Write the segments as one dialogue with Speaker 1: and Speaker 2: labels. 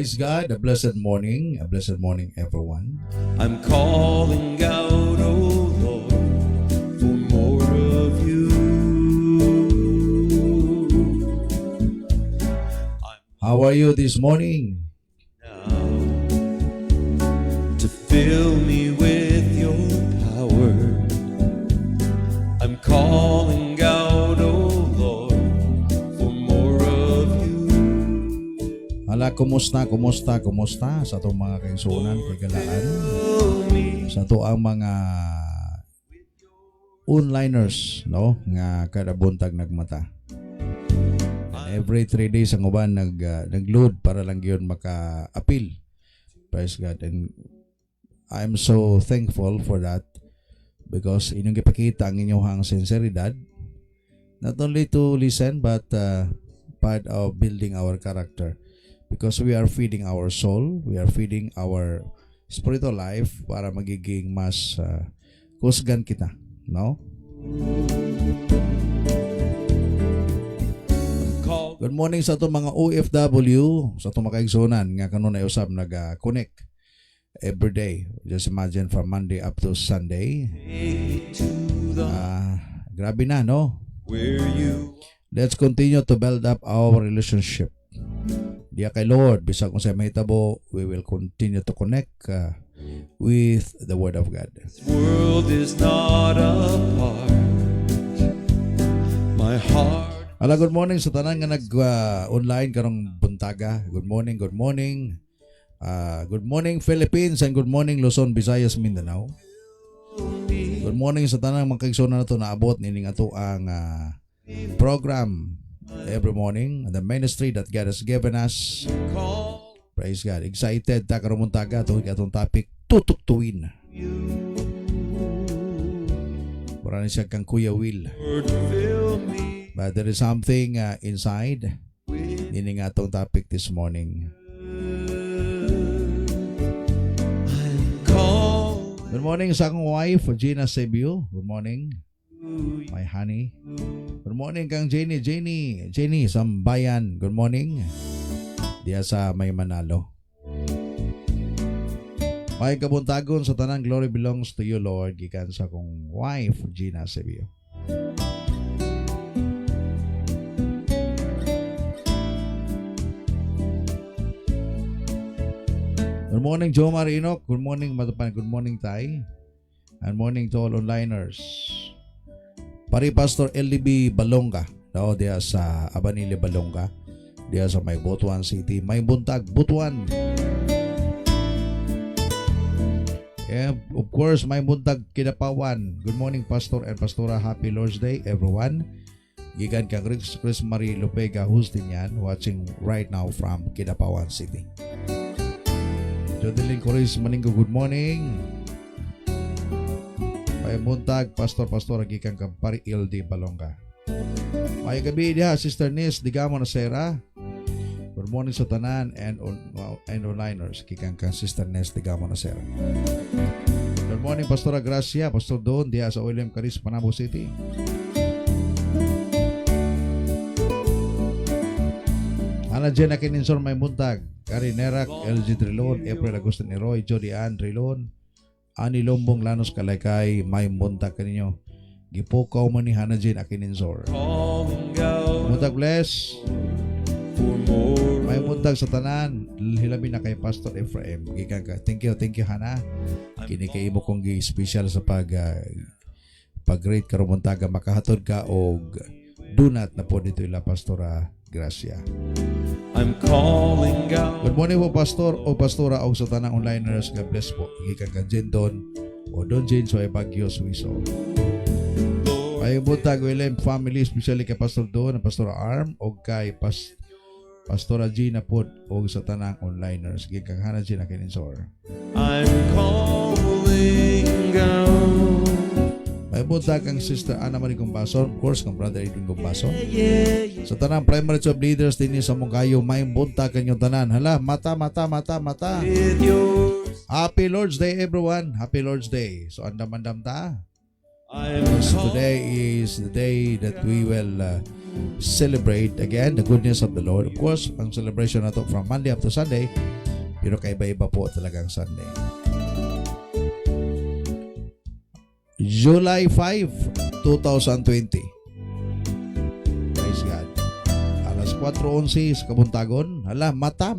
Speaker 1: Praise God. A blessed morning. A blessed morning, everyone.
Speaker 2: I'm calling out, oh Lord, for more of you.
Speaker 1: How are you this morning?
Speaker 2: Now to fill me with your power. I'm calling out, oh Lord, for more of you.
Speaker 1: Hala, kumusta sa itong mga kaigsunan, kagalaan, sa ito ang mga onliners, no? Nga kada buntag nagmata. Every 3 days ang uban nag-load para lang yun maka-appeal. Praise God. And I'm so thankful for that because inyong ipakita ang inyong sinceridad, not only to listen but part of building our character, because we are feeding our soul, we are feeding our spiritual life para magiging mas kusgan kita, no? Good morning sa itong mga OFW, sa itong makaigsunan nga kanunay usab nag-connect every day. Just imagine from Monday up to Sunday. Grabe na, no? Let's continue to build up our relationship. Diya kay Lord, bisag kung sa mahitabo, we will continue to connect with the Word of God.
Speaker 2: This world is not apart. My heart.
Speaker 1: Ala, good morning sa tanan nga nag-online karong buntaga. Good morning, good morning. Good morning Philippines and good morning Luzon, Visayas, Mindanao. Good morning sa tanan mga kaigsunan nato na abot nining ato ang program every morning, the ministry that God has given us. Praise God. Excited ta karong buntaga tungod atong topic, tutuktuin. Para ni siya kang Kuya Will. But there is something inside nining atong topic this morning. Good morning sa akong wife, Gina Sebio. Good morning, my honey. Good morning kang Jenny Sambayan. Good morning. Diya sa May Manalo. May kabuntagon sa tanan, glory belongs to you, Lord. Gikan sa akong wife, Gina Sebio. Good morning, Joe Marino. Good morning, Matapan. Good morning, Tay. And morning to all onliners. Pari Pastor LDB Balonga. Daw diya sa Abanile Balonga. Diya sa May Butuan City. May Buntag, Butuan. Yeah, of course, May Buntag, Kidapawan. Good morning, Pastor and Pastora. Happy Lord's Day, everyone. Gigan kang Chris Marie Lopega Hustinian, watching right now from Kidapawan City. Jodeline Coris Maninggo, good morning. May Buntag, Pastor Agikan Kampari LD Balonga. May gabi diha, Sister Nis Digamo na Sera. Good morning sa tanan and onliners. Gikan kang Sister Nis Digamo na Sera. Good morning, Pastora Gracia, Pastor Don diha sa William Caris, Panabo City. Ana Jenna Kininsor May Buntag. Kari Nerak, LG Trilon, April Agustin Eroy, Jody Ann Trilon, Ani Lombong Lanos Kalaykay, May Buntag kaninyo. Gipukaw mo ni Hannah Jane Akininsor. Buntag bless. May Buntag sa tanan. Hilabi na kay Pastor Ephraim. Gikan ka. Thank you Hannah. Kini kay imo kong special sa pag-rate karong buntaga, makahatod ka og donut na po dito ila Pastora Gracia.
Speaker 2: I'm calling out.
Speaker 1: Good morning po, Pastor o Pastora o sa tanang onliners. God bless po. Gikan ka Jendon o Don Jane so ay Bagyo Suiso. Ay buntag William family, especially kay Pastor Don, Pastora Arm o kay Pastora Gina po o sa tanang onliners. Gikan Hannah Gina Kininsor.
Speaker 2: I'm calling out.
Speaker 1: May buntag kang Sister Ana Marie Gumbason, of course kang Brother Edwin Gumbason. Sa tanang primary job leaders din sa Mungkayo, may buntag kanyong tanan. Hala, mata. Happy Lord's Day, everyone. Happy Lord's Day. So andam ta. Today is the day that we will celebrate again the goodness of the Lord. Of course, ang celebration na to from Monday up to Sunday, pero kaiba-iba po talagang Sunday. July 5, 2020. Praise God. Alas 4:11 sa Kabuntagon. Hala, mata.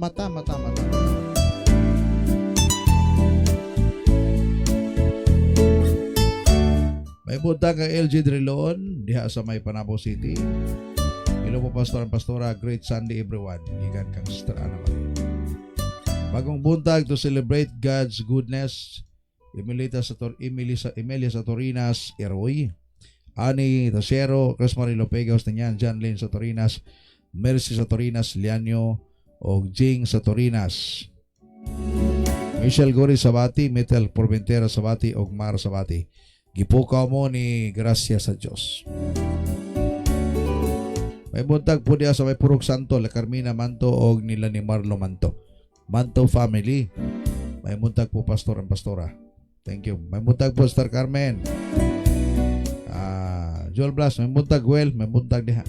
Speaker 1: May buntag ang LG Drilon diha sa may Panabo City. Hello po pastor and pastora, great Sunday everyone. Igan kang Sister Ana Marie. Bagong buntag to celebrate God's goodness. Emilia Satorinas, Eroy, Ani Tasiero, Rosemary Lopegos, Tanyan, John Lynn Satorinas, Mercy Satorinas, Lianyo, o Jing Satorinas. Michelle Gori Sabati, Metal Porventera Sabati, og Mar Sabati. Gipukaw mo ni Gracia sa Diyos. May buntag po diya sa may Purok Santo, La Carmina Manto, og nila ni Marlo Manto. Manto family. May buntag po pastor and pastora. Thank you. May buntag po Star Carmen. Joel Blas, may buntag Well, may buntag diha.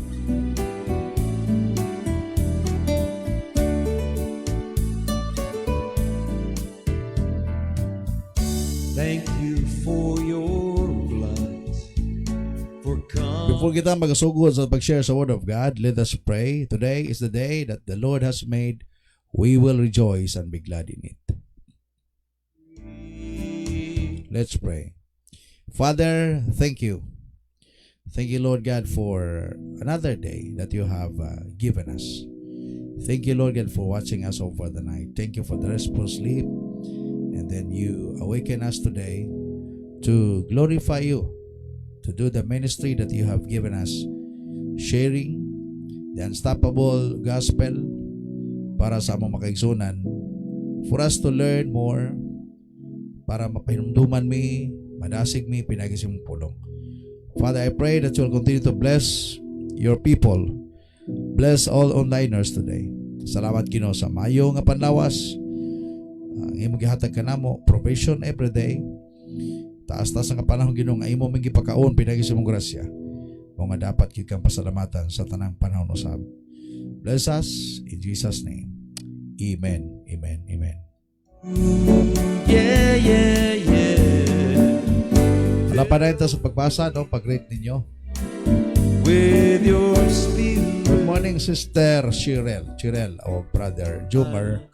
Speaker 2: Thank you for your blood.
Speaker 1: Before kita magasugod sa pag-share sa Word of God, let us pray. Today is the day that the Lord has made. We will rejoice and be glad in it. Let's pray. Father, thank you. Thank you, Lord God, for another day that you have given us. Thank you, Lord God, for watching us over the night. Thank you for the restful sleep. And then you awaken us today to glorify you, to do the ministry that you have given us, sharing the unstoppable gospel para sa among makaigsunan, for us to learn more, para mapahinumduman mi, madasig mi, pinagising mong pulong. Father, I pray that you will continue to bless your people. Bless all onliners today. Salamat Ginoo sa mayo nga panlawas. Imong gihatag kanamo provision every day. Taas-taas nga panahon Ginoo nga imo ming gipakaon pinagising mong grasya. Mo nga dapat gyud kang pasalamatan sa tanang panahon usab. Bless us in Jesus' name. Amen. Amen. Amen.
Speaker 2: Yeah.
Speaker 1: Wala pa na ito sa pagbasa, no? Pag-rate ninyo.
Speaker 2: With your spirit.
Speaker 1: Good morning, Sister Chirel, or Brother Jumer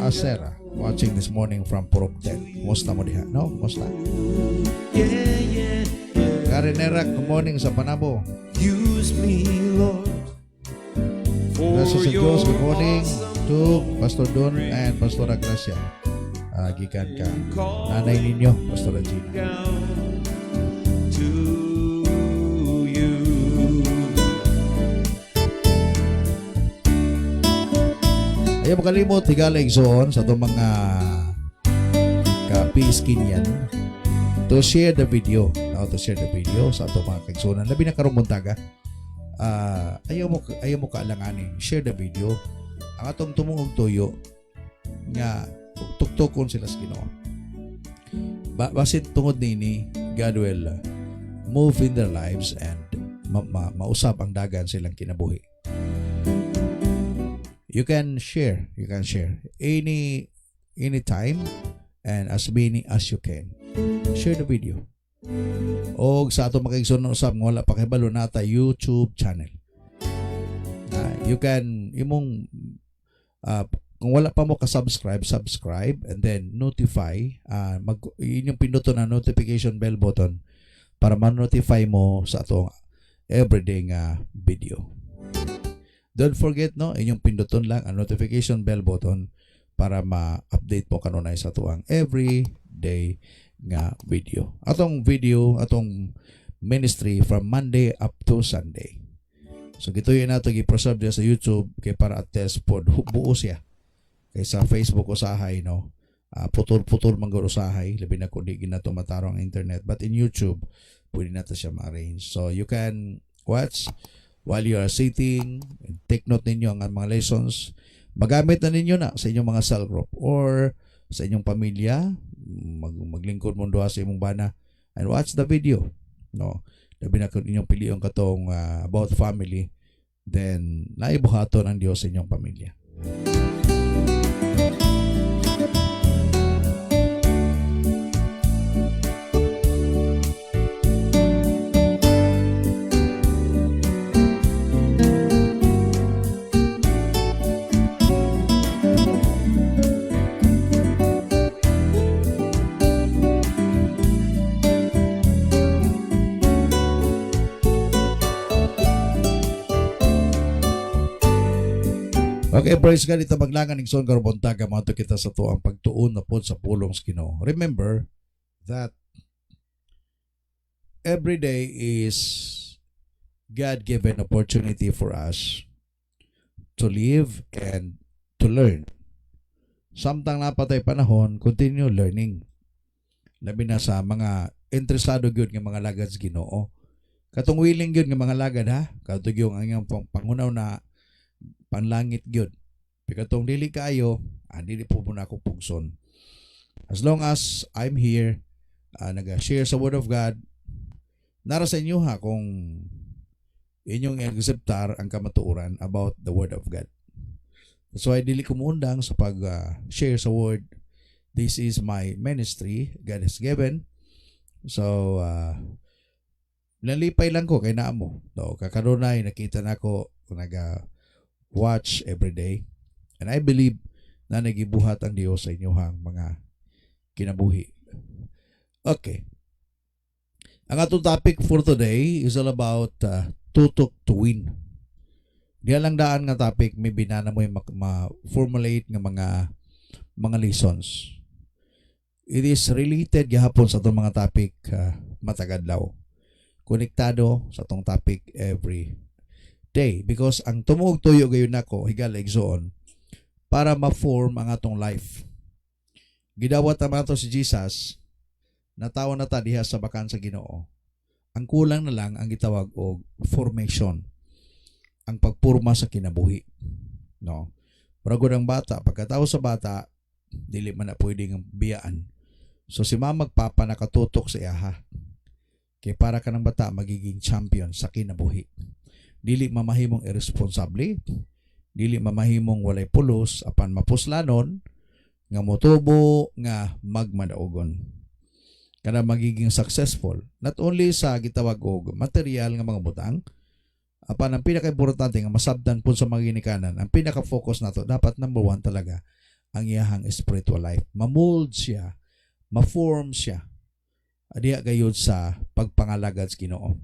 Speaker 1: Asera, watching this morning from Purok 10. Kumusta mo diha? No? Kumusta?
Speaker 2: Yeah.
Speaker 1: Karen Nerak, good morning sa Panabo.
Speaker 2: Use me, Lord.
Speaker 1: Gracias sa Diyos, good morning to Pastor Don and Pastora Gracia. Gikan ka nanay ninyo, Pastora Gina.
Speaker 2: To you.
Speaker 1: Ayaw makalimot, higala igsoon sa itong mga ka-piskin yan to share the video. To share the video sa itong mga kaigsunan. Labi na karong buntaga. Ayaw mo kaalanganin. Share the video. Ang atong tumungog tuyo nga tuktukon sila sa Ginoo. Basit tungod nini, God will move in their lives and mausap ang dagan silang kinabuhi. You can share any time and as many as you can. Share the video. O sa ato makaigsoon na usap nga wala pa kahibalo nata YouTube channel. You can kung wala pa mo ka-subscribe and then notify, inyong pinuto na notification bell button para ma-notify mo sa atong everyday nga video. Don't forget, no, inyong pinduton lang ang notification bell button para ma-update mo kanunay sa tuang everyday nga video. Atong ministry from Monday up to Sunday. So gituyo nato gi-preserve sa YouTube kay para attest pod buo siya. Kay sa Facebook usahay, no, putol-putol manggod usahay, labi na kundi ginato matarong ang internet, but in YouTube pwede nato siya ma-arrange. So you can watch while you are sitting, take note ninyo ang mga lessons, magamit na ninyo na sa inyong mga cell group or sa inyong pamilya, maglingkod mo duha sa imong bana and watch the video, no. labi na kung inyong piliyon katong about family, then naibuhaton ang Dios sa inyong pamilya. Okay, praise God. Ito maglangan ng son karbontaga mato kita sa to ang pagtuon na pod sa pulong sa Ginoo. Remember that every day is God-given opportunity for us to live and to learn. Samtang napatay panahon, continue learning. Labi na sa mga interesado gyud nga mga lagad sa Ginoo. Katong willing gyud nga mga lagad ha. Katong yung ang pangunaw na panlangit gyud. Pikatong dili kayo, dili po muna ako pugson. As long as I'm here, nag-share sa Word of God, nara sa inyo ha kung inyong i-acceptar ang kamatuoran about the Word of God. So I dili kumundang sa pag-share sa Word. This is my ministry God has given. So nalipay lang ko kay naamo. No, kakanunay nakita nako watch every day. And I believe na nagibuhat ang Dios sa inyohang mga kinabuhi. Okay. Ang atong topic for today is all about tutok to win. Diyan lang daan nga topic, may binana mo yung ma-formulate ng mga lessons. It is related gihapon sa itong mga topic matagadlaw. Konektado sa itong topic every day. Because ang tumuog tuyo gayon nako higala igsoon para ma-form ang atong life. Gidawat naman ito si Jesus na tawo na ta diha sa bakan sa Ginoo. Ang kulang na lang ang gitawag og formation. Ang pagpurma sa kinabuhi. No? Paragod ang bata, pagkatao sa bata, dili man na pwedeng biyaan. So si mama magpapa nakatutok sa iyaha. Kaya para ka ng bata magiging champion sa kinabuhi. Dili mamahimong irresponsable, dili mamahimong walay pulos apan mapuslanon nga motubo nga magmadaogon. Kana magiging successful not only sa gitawag og material nga mga butang, apan ang pinaka-importante nga masabtan pud sa mga ginikanan, ang pinaka-focus nato dapat number 1 talaga ang iyahang spiritual life. Ma-mold siya, ma-form siya adiya gayud sa pagpangalagad sa Ginoo.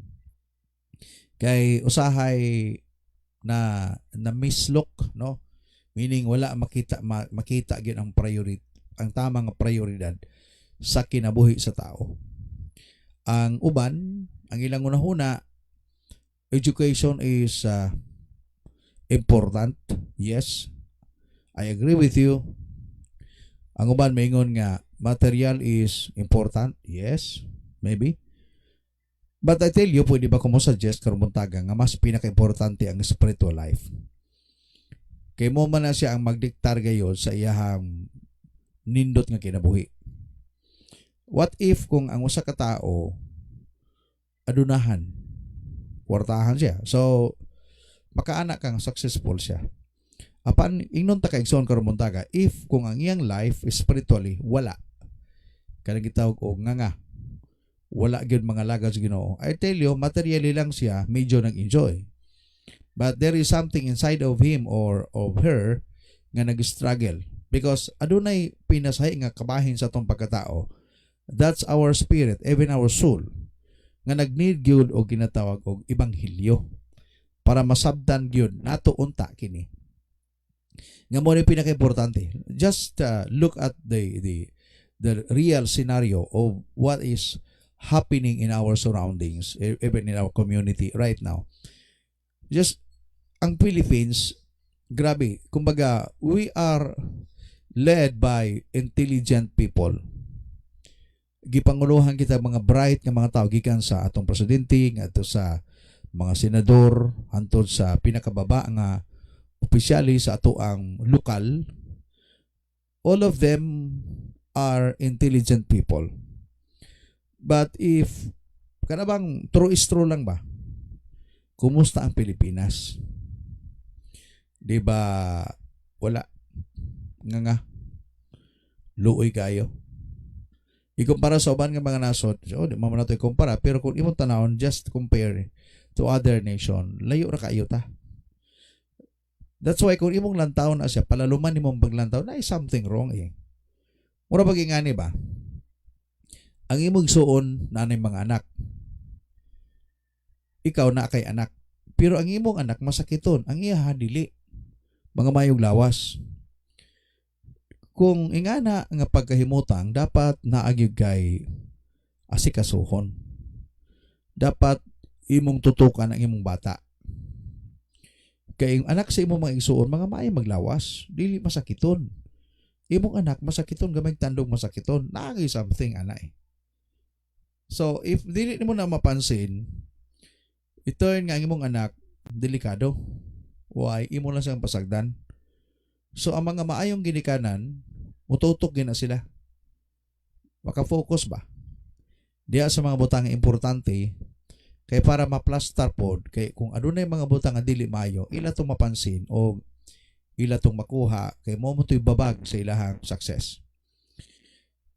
Speaker 1: Kay usahay na mislok, no? Meaning wala makita gyud ang ang tamang prioridad sa kinabuhi sa tao. Ang uban, ang ilang unahuna, education is important. Yes, I agree with you. Ang uban maingon nga material is important. Yes, maybe. But I tell you, pwede ba ko mo suggest karumuntaga nga mas pinaka-importante ang spiritual life. Kay mo man na siya ang magdiktar gayon sa iyahang nindot nga kinabuhi. What if kung ang usa ka tao adunahan, kwartahan siya. So makaanak kang successful siya. Apan ingnon ta kay igsoon karumuntaga if kung ang iyang life spiritually wala. Kanang gitawag og nga wala gyud mga lagad sa Ginoo. I tell you, materially lang siya medyo nag-enjoy. But there is something inside of him or of her nga nag-struggle because adunay pinasay nga kabahin sa tong pagkatao. That's our spirit, even our soul, nga nag-need gyud og ginatawag og ebanghelyo para masabdan gyud nato unta kini. Nga mo ni pinaka-importante. Just look at the real scenario of what is happening in our surroundings, even in our community right now. Just ang Philippines, grabe, kumbaga, we are led by intelligent people. Gipanguluhan kita mga bright nga mga tao gikan sa atong presidente, nga ato sa mga senador, hantod sa pinakababa nga opisyali sa ato ang lokal. All of them are intelligent people. But if Kana bang true is true lang ba? Kumusta ang Pilipinas? Di ba wala nga luoy kayo? Ikumpara sa uban nga mga nasod, so di mo na ito ikumpara, pero kung imong tanawon, just compare to other nation, layo ra kayo ta. That's why kung imong lantaw na siya, palaluman imong paglantaw, na is something wrong eh. Mura bagingani ba? Ang imong suon na anay mga anak. Ikaw na kay anak. Pero ang imong anak masakiton, ang iya dili. Mga mayong lawas. Kung ingana nga pagkahimutang, dapat naagyud kay asikasuhon. Dapat imong tutukan ang imong bata. Kay ang anak sa imong mga igsuon, mga maay maglawas, dili masakiton. Imong anak masakiton, gamay tandog masakiton, naagi something anay. So if dili mo na mapansin, i-turn nga ang imong anak delikado. Why? Imo lang siyang pasagdan. So ang mga maayong ginikanan, mututok gina sila. Maka-focus ba? Diya sa mga butang importante, kay para ma-plaster pod, kay kung adunay mga butang nga dili maayo, ila tong mapansin o ila tong makuha, kay mo to'y babag sa ilahang success.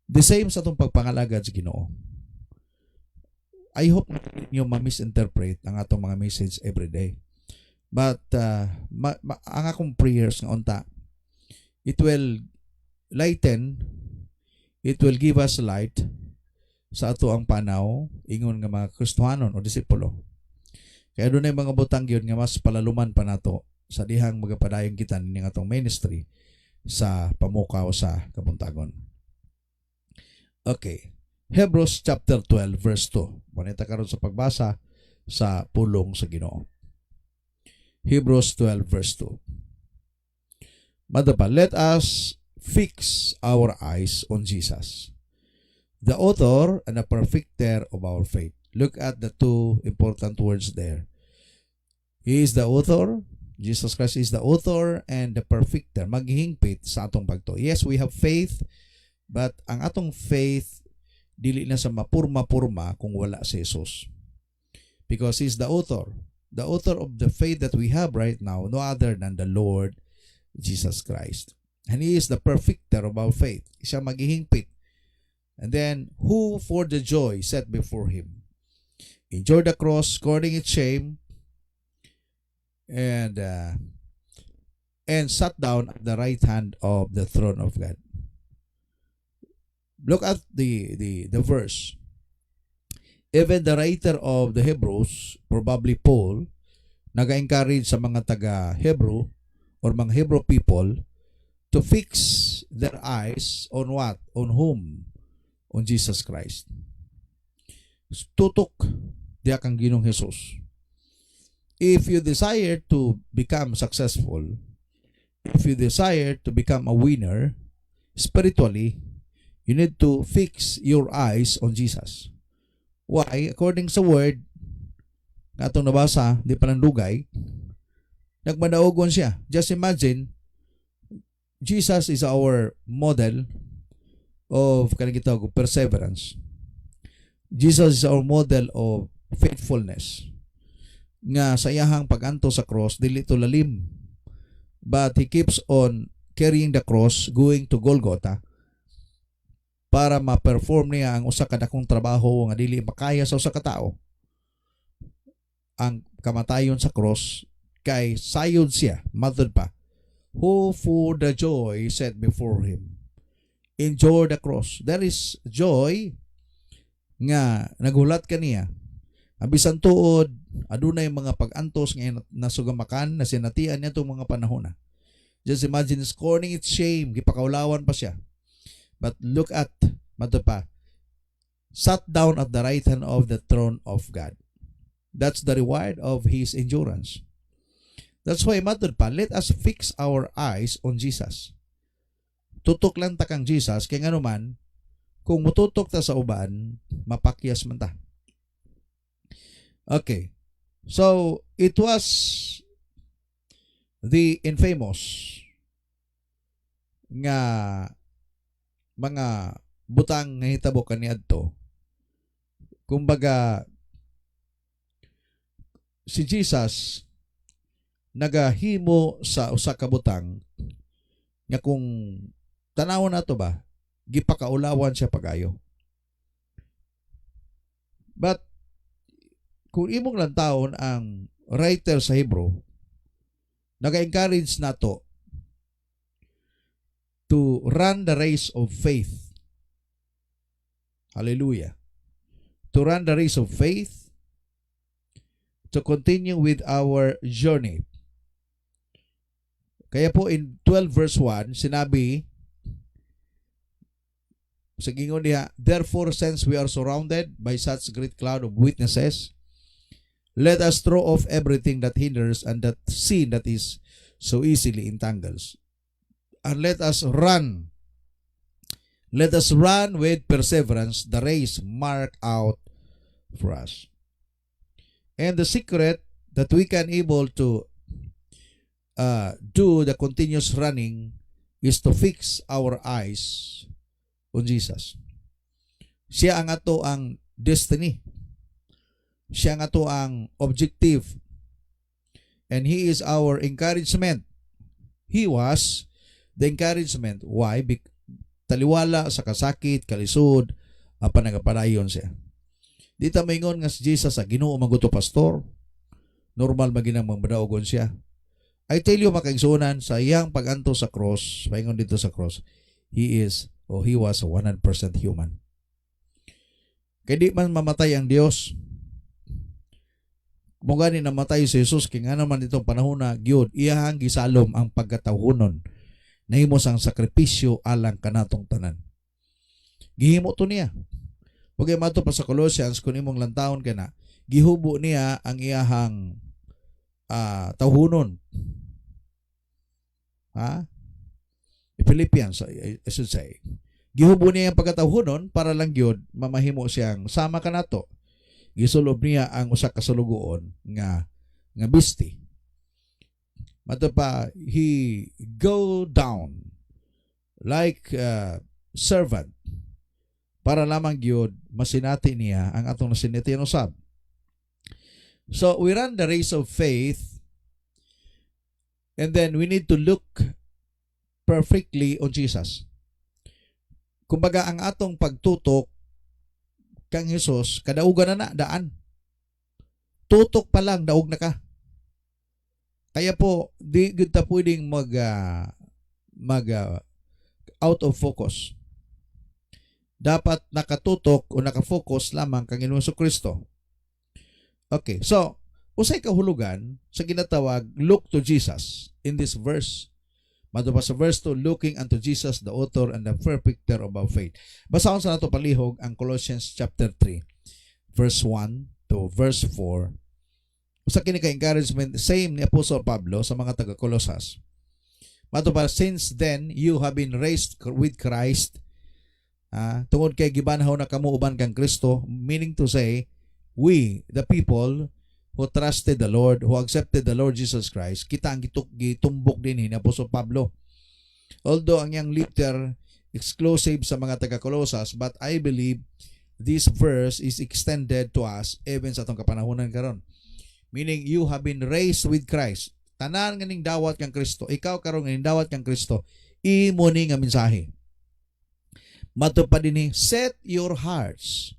Speaker 1: The same sa itong pagpangalagad sa Ginoo. I hope niyo ma-misinterpret ang atong mga message every day. But ang akong prayers nga unta, it will lighten, it will give us light sa ato ang panaw, ingon nga mga Kristohanon o disipulo. Kaya doon ay mga butang yun nga mas palaluman pa nato sa dihang magapadayong kita ng atong ministry sa pamukaw sa kabuntagon. Okay. Hebrews chapter 12 verse 2. Manita karon sa pagbasa sa pulong sa Ginoo. Hebrews 12 verse 2. Madapa, let us fix our eyes on Jesus, the author and the perfecter of our faith. Look at the two important words there. He is the author, Jesus Christ is the author and the perfecter. Maghihingpit sa atong pagtuo. Yes, we have faith, but ang atong faith dili na sa mapurma-purma kung wala si Jesus. Because He's the author of the faith that we have right now, no other than the Lord Jesus Christ. And He is the perfecter of our faith. Siya maghihingpit. And then, who for the joy set before Him endured the cross, scorning its shame, and sat down at the right hand of the throne of God. Look at the verse. Even the writer of the Hebrews, probably Paul, nag-encourage sa mga taga-Hebrew or mga Hebrew people to fix their eyes on what? On whom? On Jesus Christ. Tutok diya kang Ginoong Jesus. If you desire to become successful, if you desire to become a winner spiritually, you need to fix your eyes on Jesus. Why? According sa word, nga itong nabasa, di pa lang lugay, nagmadaogon siya. Just imagine, Jesus is our model of perseverance. Jesus is our model of faithfulness. Nga sa iyahang paganto sa cross, dili to lalim. But He keeps on carrying the cross, going to Golgotha, para ma-perform niya ang usa ka dakong trabaho nga dili makaya sa usa ka tawo. Ang kamatayon sa cross kay sayod siya, matod pa. Who for the joy set before Him endure the cross. There is joy nga nagulat kaniya. Ang bisan tuod, adunay mga pag-antos nga nasugamakan na sinatian niya itong mga panahon na. Just imagine scorning its shame, gipakaulawan pa siya. But look at, pa, sat down at the right hand of the throne of God. That's the reward of His endurance. That's why, pa, let us fix our eyes on Jesus. Tutok lang ta kang Jesus, kaya nga naman, kung mututok ta sa uban, mapakyas man ta. Okay. So, it was the infamous nga mga butang nga hitabo kaniadto. Kumbaga si Jesus nagahimo sa usa ka butang nga kung tanawon nato ba gipakaulawan siya pagayo. But kung imong lantawon ang writer sa Hebrew, naga-encourage nato to run the race of faith. Hallelujah. To run the race of faith, to continue with our journey. Kaya po in 12 verse 1, sinabi, sa gingon niya, therefore, since we are surrounded by such great cloud of witnesses, let us throw off everything that hinders and that sin that is so easily entangles. And let us run with perseverance the race marked out for us. And the secret that we can able to do the continuous running is to fix our eyes on Jesus. Siya ang ato ang destiny. Siya ang ato ang objective. And He is our encouragement. He was the encouragement. Why? Taliwala sa kasakit, kalisod, panagapadayon siya. Di ta maingon nga si Jesus sa Ginoo maguto pastor, normal maginang mambadaogon siya. I tell you makaigsunan sa iyang paganto sa cross, paingon dito sa cross, he was 100% human. Kaya di man mamatay ang Dios. Kung gani namatay si Jesus, kaya nga naman itong panahon na Giyod, iyahang gisalom ang pagkatahunon, nahimo sang sakripisyo alang kanatong tanan. Gihimo to niya. Pagay mato pa sa Colossians, kung imong lantawon ka na, gihubo niya ang iyahang tahunon. Philippians, I should say. Gihubo niya ang pagkatahunon para lang yun, mamahimo siyang sama ka nato. Gisulob niya ang usa ka sulugoon nga bisti. Mato pa, he go down like a servant para lamang gyud masinati niya ang atong nasinatian usab. So we run the race of faith, and then we need to look perfectly on Jesus. Kumbaga ang atong pagtutok kang Hesus kadaugan na daan. Tutok pa lang daog na ka. Kaya po di gud ta pwedeng mag out of focus. Dapat nakatutok o nakafocus lamang kang Ginoong Kristo. Okay, so usay kahulugan sa ginatawag look to Jesus in this verse. Madto pa sa verse 2, looking unto Jesus, the author and the perfecter of our faith. Basahon sa nato palihog ang Colossians chapter 3, verse 1 to verse 4. Usa kini ka encouragement same ni Apostle Pablo sa mga taga Colosas. Madto pa, since then you have been raised with Christ. Tungod kay gibanhaw na kamo uban kang Kristo, meaning to say, we, the people who trusted the Lord, who accepted the Lord Jesus Christ, kita ang gitumbok din ni Apostol Pablo. Although ang yang letter exclusive sa mga taga-Colosas, but I believe this verse is extended to us even sa atong kapanahonan karon. Meaning, you have been raised with Christ. Tanan nga ning dawat kang Kristo, ikaw karon nga ning dawat kang Kristo, imo ni nga mensahe. Matupad dinhi, set your hearts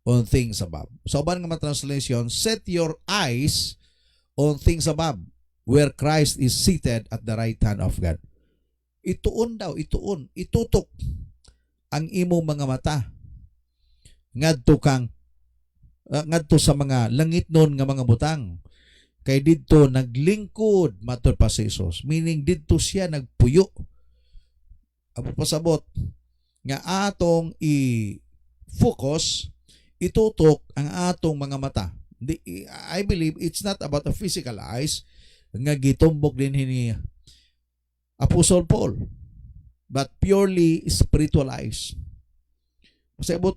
Speaker 1: on things above. So, uban nga translation, set your eyes on things above, where Christ is seated at the right hand of God. Ituon daw, itutok ang imo mga mata. Ngadto sa mga langitnon nga mga butang. Kay didto naglingkod matud pa si Jesus. Meaning didto siya nagpuyo. Apo pasabot nga atong i-focus, itutok ang atong mga mata. I believe it's not about the physical eyes nga gitumbok din ni Apostle Paul, but purely spiritual eyes.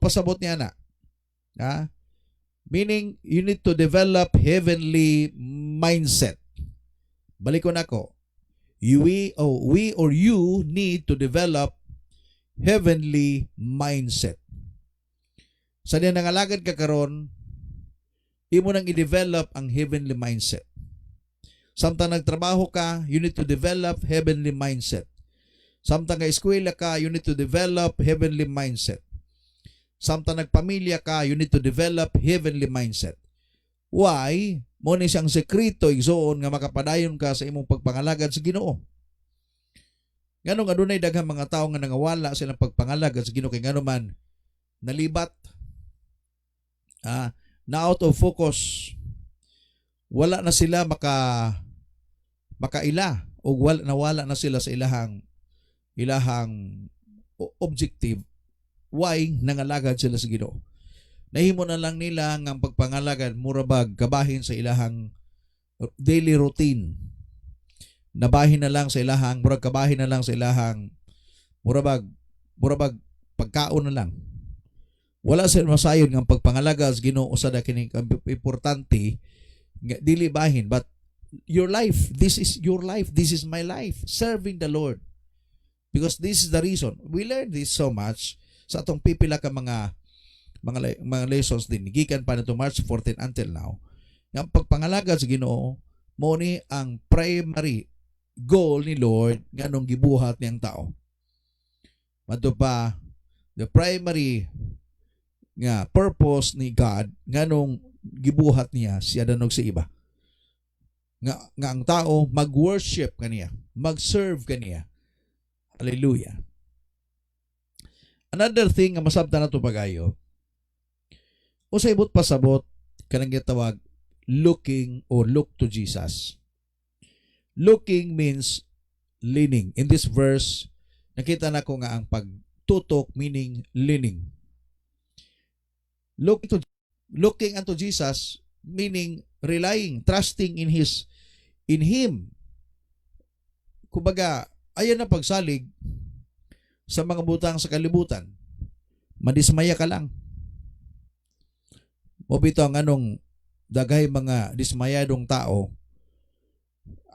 Speaker 1: Pasabot niya na. Meaning, you need to develop heavenly mindset. Balik ko na ko. We or you need to develop heavenly mindset. Sa diyan nangalagad ka karon, imo nang i-develop ang heavenly mindset. Samtang nagtrabaho ka, you need to develop heavenly mindset. Samtang eskwela ka, you need to develop heavenly mindset. Samtang nagpamilya ka, you need to develop heavenly mindset. Why? Mo ni siyang sekreto igsoon nga makapadayon ka sa imong pagpangalagad sa Ginoo. Nganong adunay daghang mga tawo nga nangawala sa ilang pagpangalagad sa Ginoo kay ngano man nalibat, na out of focus, wala na sila makaila o nawala na sila sa ilahang objective. Why? Nangalagad sila sa Ginoo. Nahimo na lang nila nga pagpangalagad murabag kabahin sa ilahang daily routine. Nabahin na lang sa ilahang kabahin na lang sa ilahang murabag pagkaon na lang. Wala sila masayon nga pagpangalagad sa Ginoo usa da kini importante nga dili bahin, but your life, this is your life, this is my life, serving the Lord. Because this is the reason we learn this so much sa atong pipila ka mga lessons din gikan pa nito March 14 until now. Ang pagpangalagad sa Ginoo mo ni ang primary goal ni Lord nganong gibuhat niyang tao. Madto pa the primary nga purpose ni God nganong gibuhat niya siya danog sa iba. Nga ang tao mag-worship kaniya, mag-serve kaniya. Hallelujah. Another thing nga masabtan nato pagayo, usay but pasabot kanang gitawag looking or look to Jesus. Looking means leaning. In this verse, nakita na ko nga ang pagtutok meaning leaning. Looking unto Jesus meaning relying, trusting in Him. Kumbaga, ayan na pagsalig sa mga butang sa kalibutan. Madismaya ka lang. O bito ang anong daghay mga dismayadong tao.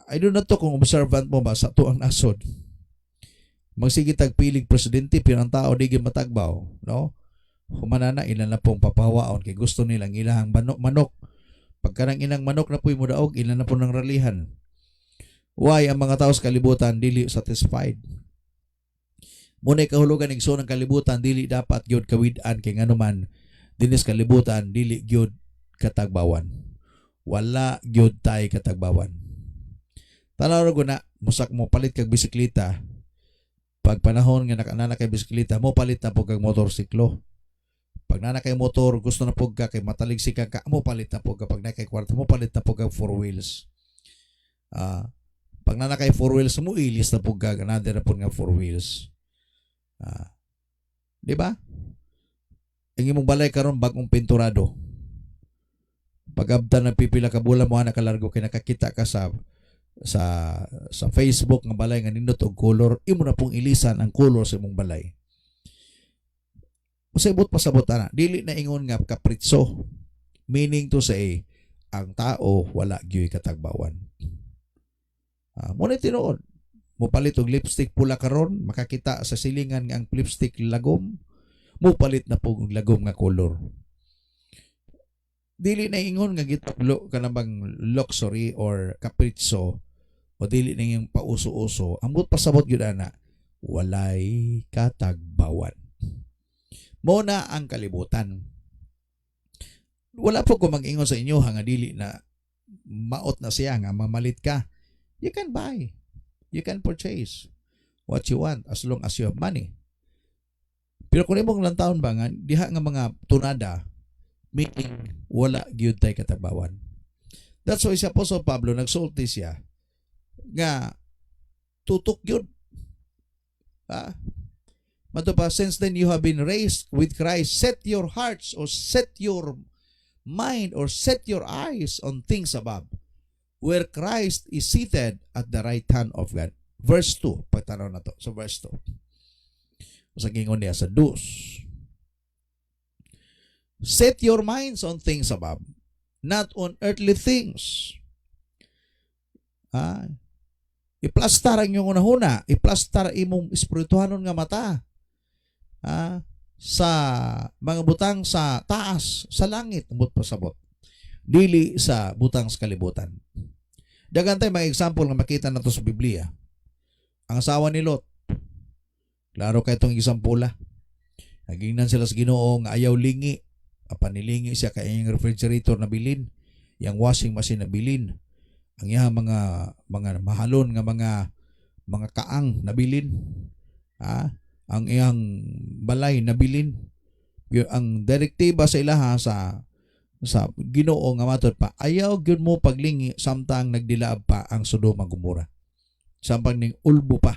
Speaker 1: I do not to kung observant mo ba sa tuang nasod. Magsige tagpilig presidente pirang tao di matagbaw, no? Humanana ilan na pong papawaon kay gusto nilang ilahang manok. Pagkarang inang manok na po'y mudaog, ilan na po ng ralihan. Why? Ang mga tao sa kalibutan dili satisfied. Muna'y kahulugan igso ng kalibutan dili dapat gyud kawid-an kay nganuman dinis kalibutan dili gyud katagbawan. Wala gyud tay katagbawan. Tanaw ko na musak mo palit kag bisikleta. Pag panahon nga nakanana kay bisikleta mo palit na po kag motorsiklo. Pag nana kay motor gusto na po ka kay mataligsik ka mo palit na po ka. Pag na kay kwarta mo palit na po kag 4 wheels. Pag nana kay 4 wheels mo ilis na po ka another na po nga 4 wheels. Di ba? Ang imong balay karon bagong pinturado. Pag-abta na pipila ka bulan mo ana kalargo kay nakakita ka sa Facebook nga balay nga nindot og color, imo na pong ilisan ang color sa imong balay. Usabot pasabot na dili na ingon nga kapritso, meaning to say ang tao wala gyud katagbawan. Mo na tinuod mo palit og lipstick pula karon makakita sa silingan nga ang lipstick lagom, mo palit na po og lagom nga color. Dili na ingon nga gitablo ka na bang luxury or kapritso o dili na yung pauso-uso. Ambot pasabot gyud ana walay katagbawan. Mo na ang kalibutan. Wala po ko mag-ingon sa inyo nga dili na maot na siya nga mamalit ka. You can buy. You can purchase what you want as long as you have money. Pero kung imong lang taon ba nga diha nga mga tunada meaning wala gyud tay katagbawan. That's why si Apostle Pablo nagsulti siya nga tutok gyud. Mato pa, since then you have been raised with Christ, set your hearts or set your mind or set your eyes on things above, where Christ is seated at the right hand of God. Verse 2, pagtanaw na to. So verse 2. Sa gingon niya sa dus. Set your minds on things above, not on earthly things. Iplastar ang iyong unahuna. Iplastar imong espirituhanon nga mata. Sa mga butang sa taas, sa langit, ambot pasabot. dili sa butang sa kalibutan. Dagan tay mga example nga makita nato sa Biblia. Ang asawa ni Lot, klaro kay itong example. Nagingnan sila sa Ginoo nga ayaw lingi. Apan nilingi siya kay iyang refrigerator na bilin, yang washing machine na bilin, ang iyang mga mahalon nga mga kaang na bilin, ang iyang balay na bilin. Ang direktiba sa ilaha sa Ginoo nga matud pa, ayaw gyud mo paglingi samtang nagdilaab pa ang Sodoma Gomora. Samtang ning ulbo pa.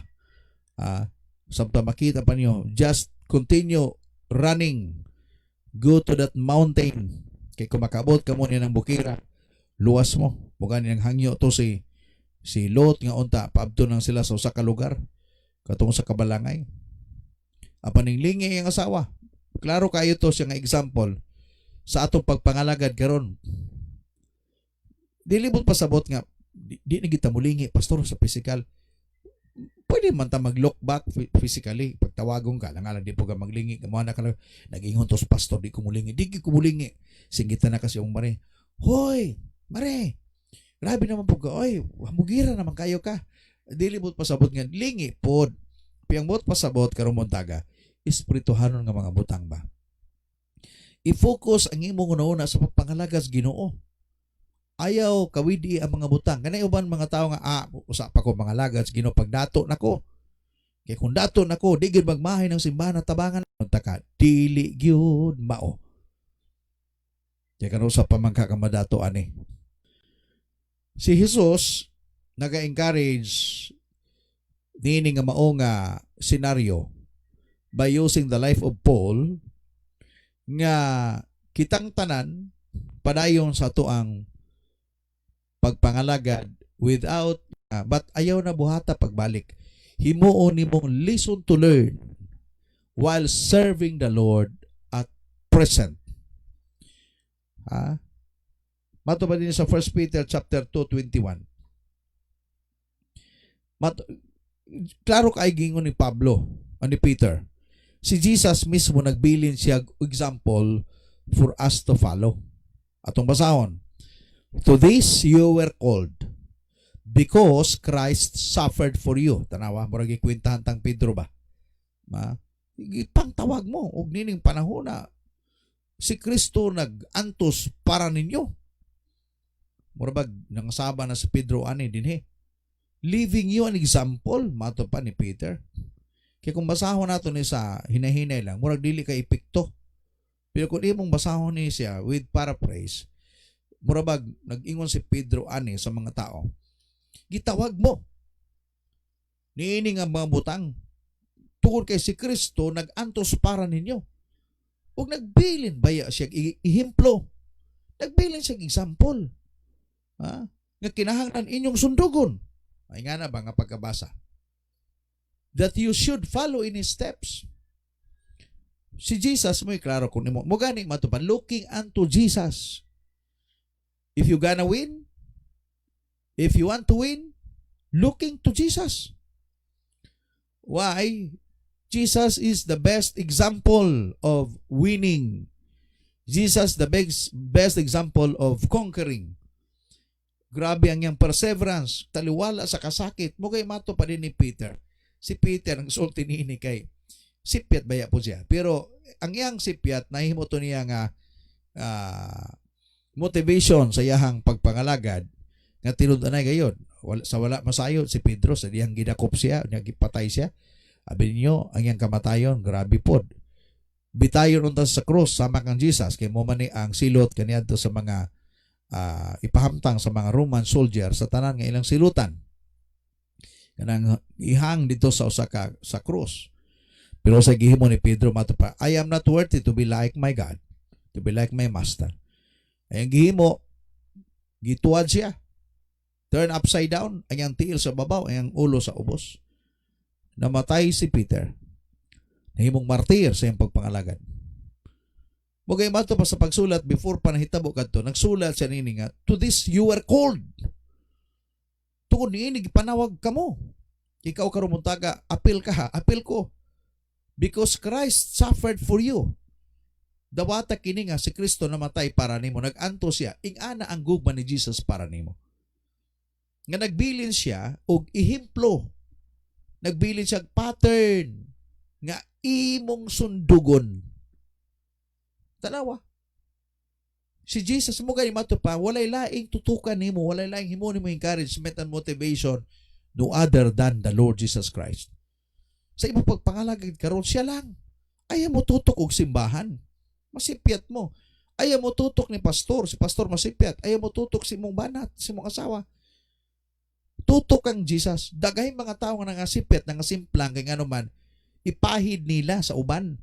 Speaker 1: Samtang makita pa niyo, just continue running. Go to that mountain. Kay kung makabot ka mo niya ng bukira, luwas mo. Bukan niyang hangyo to si Lot nga unta, paabto nang sila sa usa ka lugar, katong sa kabalangay. Apan ning lingi ang asawa. Klaro kayo to siya nga example sa atong pagpangalagad karon. Dili mo pasabot nga di na kita mulingi pastor sa physical. Pwede man ta mag-look back physically. Pagtawagong ka, lang di po ka maglingi. Kamana ka lang, nag-ingon to sa pastor, di ko mulingi. Di ko mulingi. Singgita na kasi yung Mare. Hoy, Mare, grabe naman po ka. Oy, hamugira naman kayo ka. Dili mo pasabot nga, lingi po. Piyang mo pasabot karong montaga, espirituhanon nga mga butang ba. I-focus ang imong una sa pagpangalagas Ginoo. Ayaw kawidi ang mga butang. Kanay uban mga tao nga, usa pa ko mga lagad, Ginoo pag dato nako. Kaya kung dato nako, di gyud magmahay ng simbahan na tabangan. Taka, dili gyud mao. Kaya kano sa pamangka ka madato ani. Si Jesus naga-encourage nini nga mao nga senaryo by using the life of Paul nga kitang tanan padayon sa tuang pagpangalagad without but ayaw na buhata pagbalik. Himuon nimong listen to learn while serving the Lord at present. Mato ba din sa 1 Peter chapter 2:21. Klaro kay gingon ni Pablo, ni Peter. Si Jesus mismo nagbilin siya example for us to follow. Atong basahon. To this you were called because Christ suffered for you. Tanawa, murag ikwentahan tang Pedro ba? Ipangtawag mo og nining panahon na si Kristo nag-antos para ninyo. Murag nangasaba na si Pedro ani dinhi. Leaving you an example, mato pa ni Peter. Kaya kung basahon nato ni sa hinahinay lang, murag dili ka epekto. Pero kung imong basahon ni siya with paraphrase, murabag nag-ingon si Pedro ani sa mga tao, gitawag mo niini nga mga butang tungod kay si Kristo nag-antos para ninyo. Ug nagbilin baya siya ihemplo, nagbilin siya example, nga kinahanglan inyong sundugon. Ay nga na ba nga pagkabasa that you should follow in his steps. Si Jesus mo'y klaro kung mo gani matupan, looking unto Jesus. If you gonna win, if you want to win, looking to Jesus. Why? Jesus is the best example of winning. Jesus the best example of conquering. Grabe ang iyang perseverance, taliwala sa kasakit. Mugay mato pa din ni Peter. Si Peter ang sulti niini kay sipyat baya po siya. Pero ang iyang sipyat nahimo to niya nga motivation sa iyahang pagpangalagad nga tinud-anay gayon. Sa wala masayo si Pedro sa diyang gidakop siya, niya gipatay siya. Abi niyo ang iyang kamatayon, grabe pod. Bitayon unta sa cross sama kang Jesus kay mo man ni ang silot kaniadto sa mga ipahamtang sa mga Roman soldier sa tanan nga ilang silutan. Kanang ihang dito sa usa ka sa cross. Pero sa gihimo ni Pedro matupa, I am not worthy to be like my God, to be like my master. Ay ang gihimo, gituad siya. Turn upside down, ang iyang tiil sa babaw, ang iyang ulo sa ubos. Namatay si Peter. Nahimong martir sa iyang pagpangalagad. Mugay mato pa sa pagsulat before pa nahitabo kadto, nagsulat siya nini nga, to this you were called. Tungod niini gipanawag kamo. Ikaw karon muntaga, apil ka ha, apil ko. Because Christ suffered for you. Dawata kini nga si Kristo namatay para nimo, nag-anto siya, ingana ang gugma ni Jesus para nimo. Nga nagbilin siya og ihimplo. Nagbilin siya pattern nga imong sundugon. Tanawa. Si Jesus mo gani mato pa, walay laing tutukan nimo, walay laing himo nimo encouragement and motivation no other than the Lord Jesus Christ. Sa imong pagpangalagad karon siya lang. Ayaw mo tutok og simbahan. Masipyat mo. Ayaw mo tutok ni pastor, si pastor masipyat. Ayaw mo tutok si mong banat, si mong asawa. Tutok kang Jesus. Daghay mga tao nga nangasipyat, nangasimplang kay ano man, ipahid nila sa uban.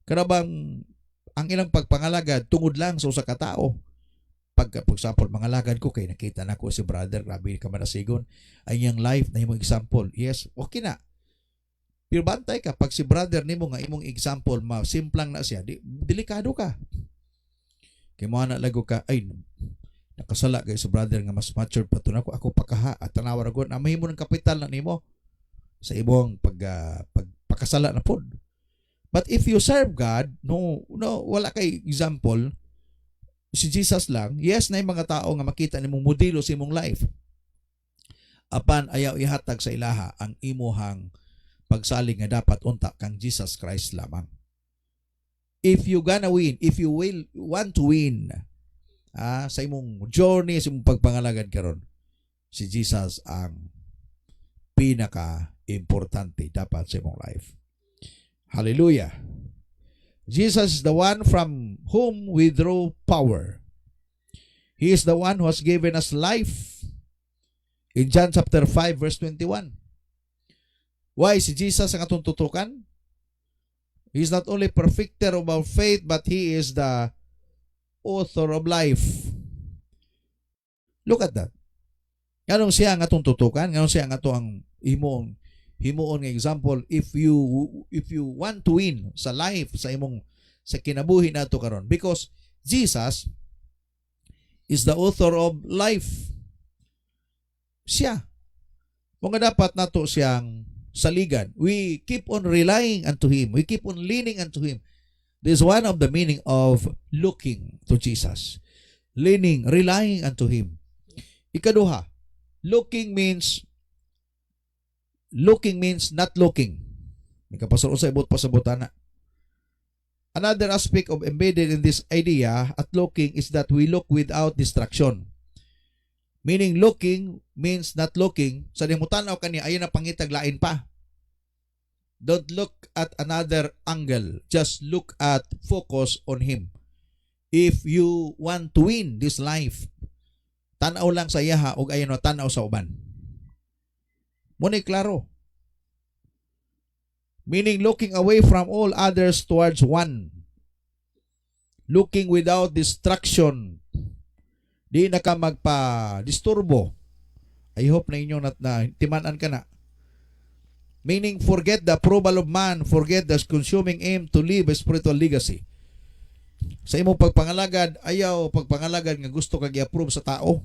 Speaker 1: Karabang ang ilang pagpangalagad tungod lang sa usa ka tao. Pag example, mangalagad ko kay nakita na ko si brother, grabe ka manasigon. Ay yung life na imong example. Yes, okay na. Pero bantay ka, pag si brother nimo nga imong example, simplang na siya, delikado ka. Kay mo na lago ka, ay, nakasala kay si brother nga mas mature pa to nako, ako pakaha, at tanawa na ko, na mahimo ng kapital na nimo sa imong pagpakasala na pod. But if you serve God, no, wala kay example, si Jesus lang, yes na yung mga tao nga makita nimong modelo sa imong life. Apan ayaw ihatag sa ilaha ang imuhang pagsalig nga dapat unta kang Jesus Christ lamang. If you gonna win, if you will want to win sa imong journey, sa imong pagpangalagad karon, si Jesus ang pinaka-importante dapat sa imong life. Hallelujah. Jesus is the one from whom we draw power. He is the one who has given us life. In John chapter 5 verse 21. Why si Jesus ang atong tutukan? He is not only perfecter of our faith, but He is the author of life. Look at that. Ganong siya ang atong tutukan, ganong siya ang atong himuon nga example. If you want to win sa life, sa kinabuhi nato karon, because Jesus is the author of life. Siya. Kung dapat nato siyang saligan, we keep on relying unto Him. We keep on leaning unto Him. This is one of the meaning of looking to Jesus. Leaning, relying unto Him. Ikaduha, looking means not looking. May kapasuro sa ibot pasabutan na. Another aspect of embedded in this idea at looking is that we look without distraction. Meaning looking means not looking. Sa dimutanaw kaniya, ayun na pangitaglain pa. Don't look at another angle. Just look at, focus on Him. If you want to win this life, tanaw lang sa yaha o ayun na tanaw sa uban. Muna klaro. Meaning looking away from all others towards one. Looking without distraction. Di na ka magpa-disturbo. I hope na inyo na timanan ka na. Meaning forget the approval of man, forget the consuming aim to leave a spiritual legacy. Sa imong pagpangalagad, ayaw pagpangalagad nga gusto kag i-approve sa tao.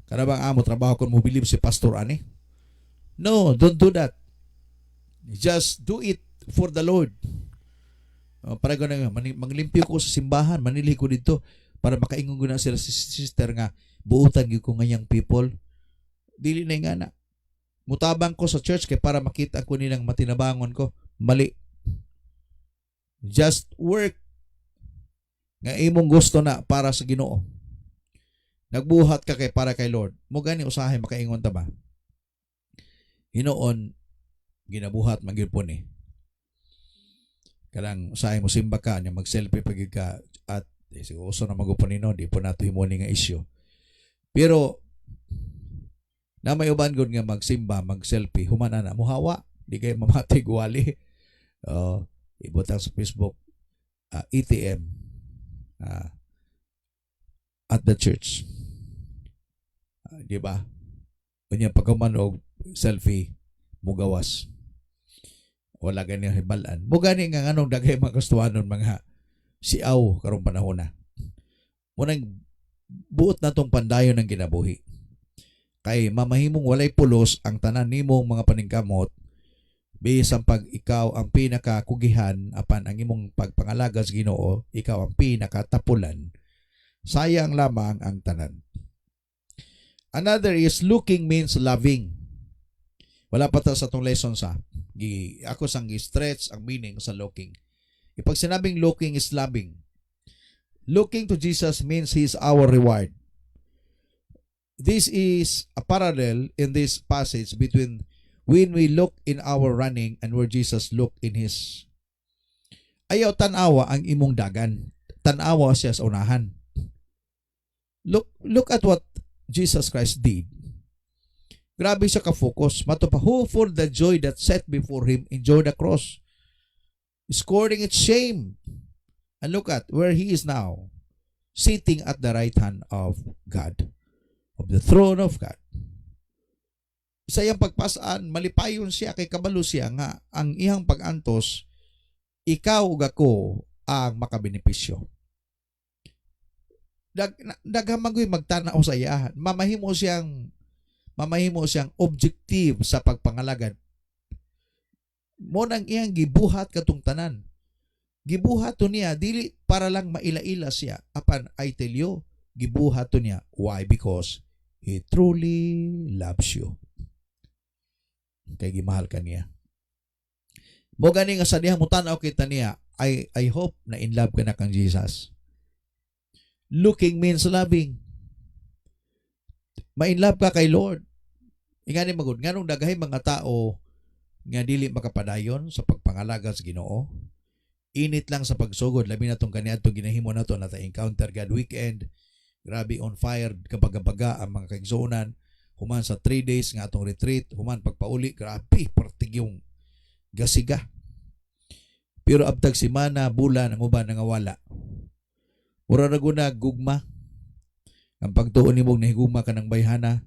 Speaker 1: Kada bang amo trabaho kon mo believe si pastor ani? No, don't do that. Just do it for the Lord. Para gano'n, manglimpyo ko sa simbahan, manili ko dito para makaingon ko na sila si sister nga buutan gyud ko ngayang people. Dili na nga na. Mutabang ko sa church kay para makita ko nilang matinabangon ko. Mali. Just work nga imong gusto na para sa Ginoo. Nagbuhat ka kay para kay Lord. Mo gani usahay makaingon ta ba? Hinoon ginabuhat magyud ni. Kanang usahay mo simba ka nya mag-selfie pagid ka at siguro uso na magupon nino, di po nato himuni nga issue. Pero na may uban gud nga magsimba, mag-selfie, humana na muhawa, di kay mamatig wali. Ibutang sa Facebook ATM at the church. Di ba? Kunya pagkaman og selfie mugawas. Wala gani hibalan. Mo gani nga anong daghay magastuhanon mga siaw karong panahon na. Munang buot na tong pandayon ng ginabuhi. Kay mamahimong walay pulos ang tanan nimong mga paningkamot Bisan pag ikaw ang pinakakugihan apan ang imong pagpangalaga sa Ginoo, ikaw ang pinakatapulan, sayang lamang ang tanan. Another is looking means loving. Wala pa ta sa tong lesson sa. Ako sang gi-stretch ang meaning sa looking. Ipag sinabing looking is loving. Looking to Jesus means He is our reward. This is a parallel in this passage between when we look in our running and where Jesus looked in His. Ayaw tanawa ang imong dagan. Tanawa siya sa unahan. Look at what Jesus Christ did. Grabe siya ka-focus. Mato pa, who for the joy that set before Him enjoyed the cross, scoring its shame. And look at where He is now, sitting at the right hand of God, of the throne of God. Sa iyang pagpasaan, malipayon siya, kay kabalo siya nga, ang iyang pag-antos, ikaw ug ako ang makabenepisyo. Daghamagoy magtanaw sa iya. Mamahimo siyang objective sa pagpangalagad. Mo nang iyang gibuhat katong tanan. Gibuhat to niya dili para lang maila-ila siya. Apan I tell you, gibuhat to niya. Why? Because He truly loves you. Kay gimahal ka niya. Mo gani nga sa diha mo tanaw kita niya, I hope na in love ka na kang Jesus. Looking means loving. Ma-in love ka kay Lord. Ingani magud nganong daghay mga tao nga dili makapadayon sa pagpangalaga sa Ginoo. Init lang sa pagsugod, labi na tong kaniadtong ginahimo nato na ta encounter God weekend. Grabe on fire kabaga-baga ang mga kaigsuonan. Human sa 3 days nga atong retreat, human pagpauli, grabe partig yung gasiga. Pero abtag semana, bulan ang uban nangawala. Ura na guna gugma. Ang pagtuon nimong nahigugma ka ng bayhana,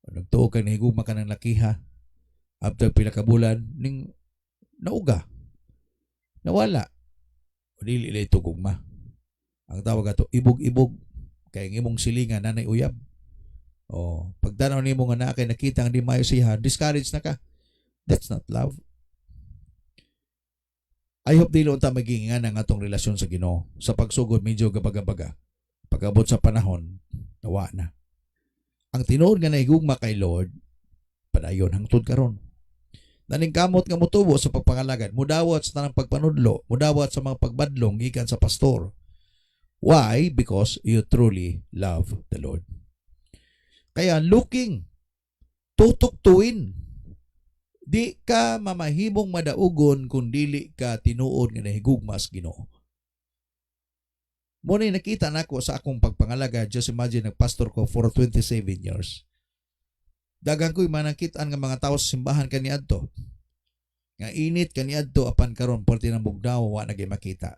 Speaker 1: nagtuo ka nahigugma ka ng lakiha, after pila ka bulan, ning nauga. Nawala. O dili ito gugma. Ang tawag ato, ibog-ibog. Kaya ng imong silingan, nanay uyab. O, pagtanaw nimo nga na kay nakita ang di mayo siya, discourage na ka. That's not love. I hope dili unta magingan ang atong relasyon sa Ginoo. Sa pagsugod medyo gabaga-baga. Pag-abot sa panahon, nawa na. Ang tinuod nga naigugma kay Lord, padayon hangtod karon. Naning kamot nga motubo sa pagpangalagad, mudawat sa tanang pagpanudlo, mudawat sa mga pagbadlong gikan sa pastor. Why? Because you truly love the Lord. Kaya looking, tutok-tuwin. Di ka mamahimong madaugon kung dili ka tinuod nga nahigugmas Ginoo. Muna nakita nako sa akong pagpangalaga, just imagine nagpastor ko for 27 years. Dagang ko'y manangkitaan nga mga tao sa simbahan kaniadto. Nga init kaniadto apan karon porti ng bugnaw wa nagay makita.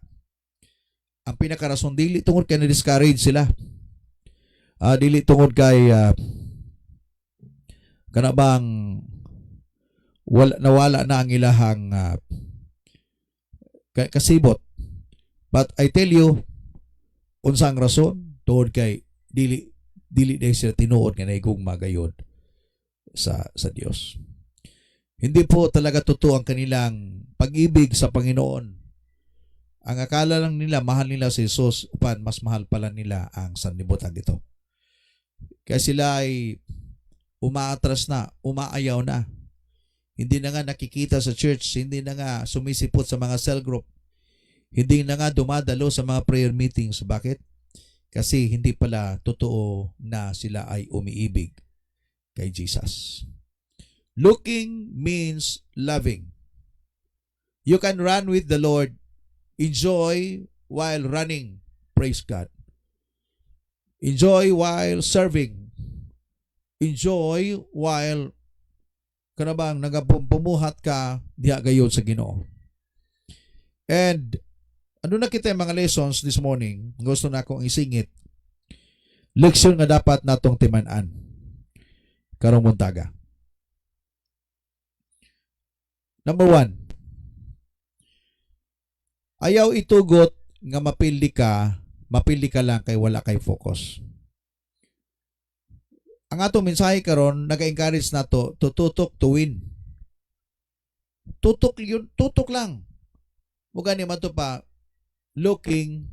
Speaker 1: Ang pinakarason dili tungod kay na-discourage sila. Dili tungod kay kanabang nawala na ang ilahang kasibot. But I tell you, unsang rason tungod kay dili dahil sila tinuod nga naigugma gayud sa Dios. Hindi po talaga totoo ang kanilang pag-ibig sa Panginoon. Ang akala lang nila mahal nila si Jesus, upan mas mahal pala nila ang sanlibutan dito. Kaya sila ay umaatras na, umaayaw na. Hindi na nga nakikita sa church, hindi na nga sumisipot sa mga cell group, hindi na nga dumadalo sa mga prayer meetings. Bakit? Kasi hindi pala totoo na sila ay umiibig kay Jesus. Looking means loving. You can run with the Lord, enjoy while running, praise God. Enjoy while serving. Enjoy while kanabang nagapumuhat ka diha gayud sa Ginoo. And ano na kita mga lessons this morning, gusto na akong isingit. Leksyon nga dapat natong timan-an karong buntaga. Number 1. Ayaw itugot nga mapildi ka lang kay wala kay focus. Ang atong mensahe karon naga-encourage nato to tutok to win. Tutok yun, tutok lang. Muga ni mato pa, looking,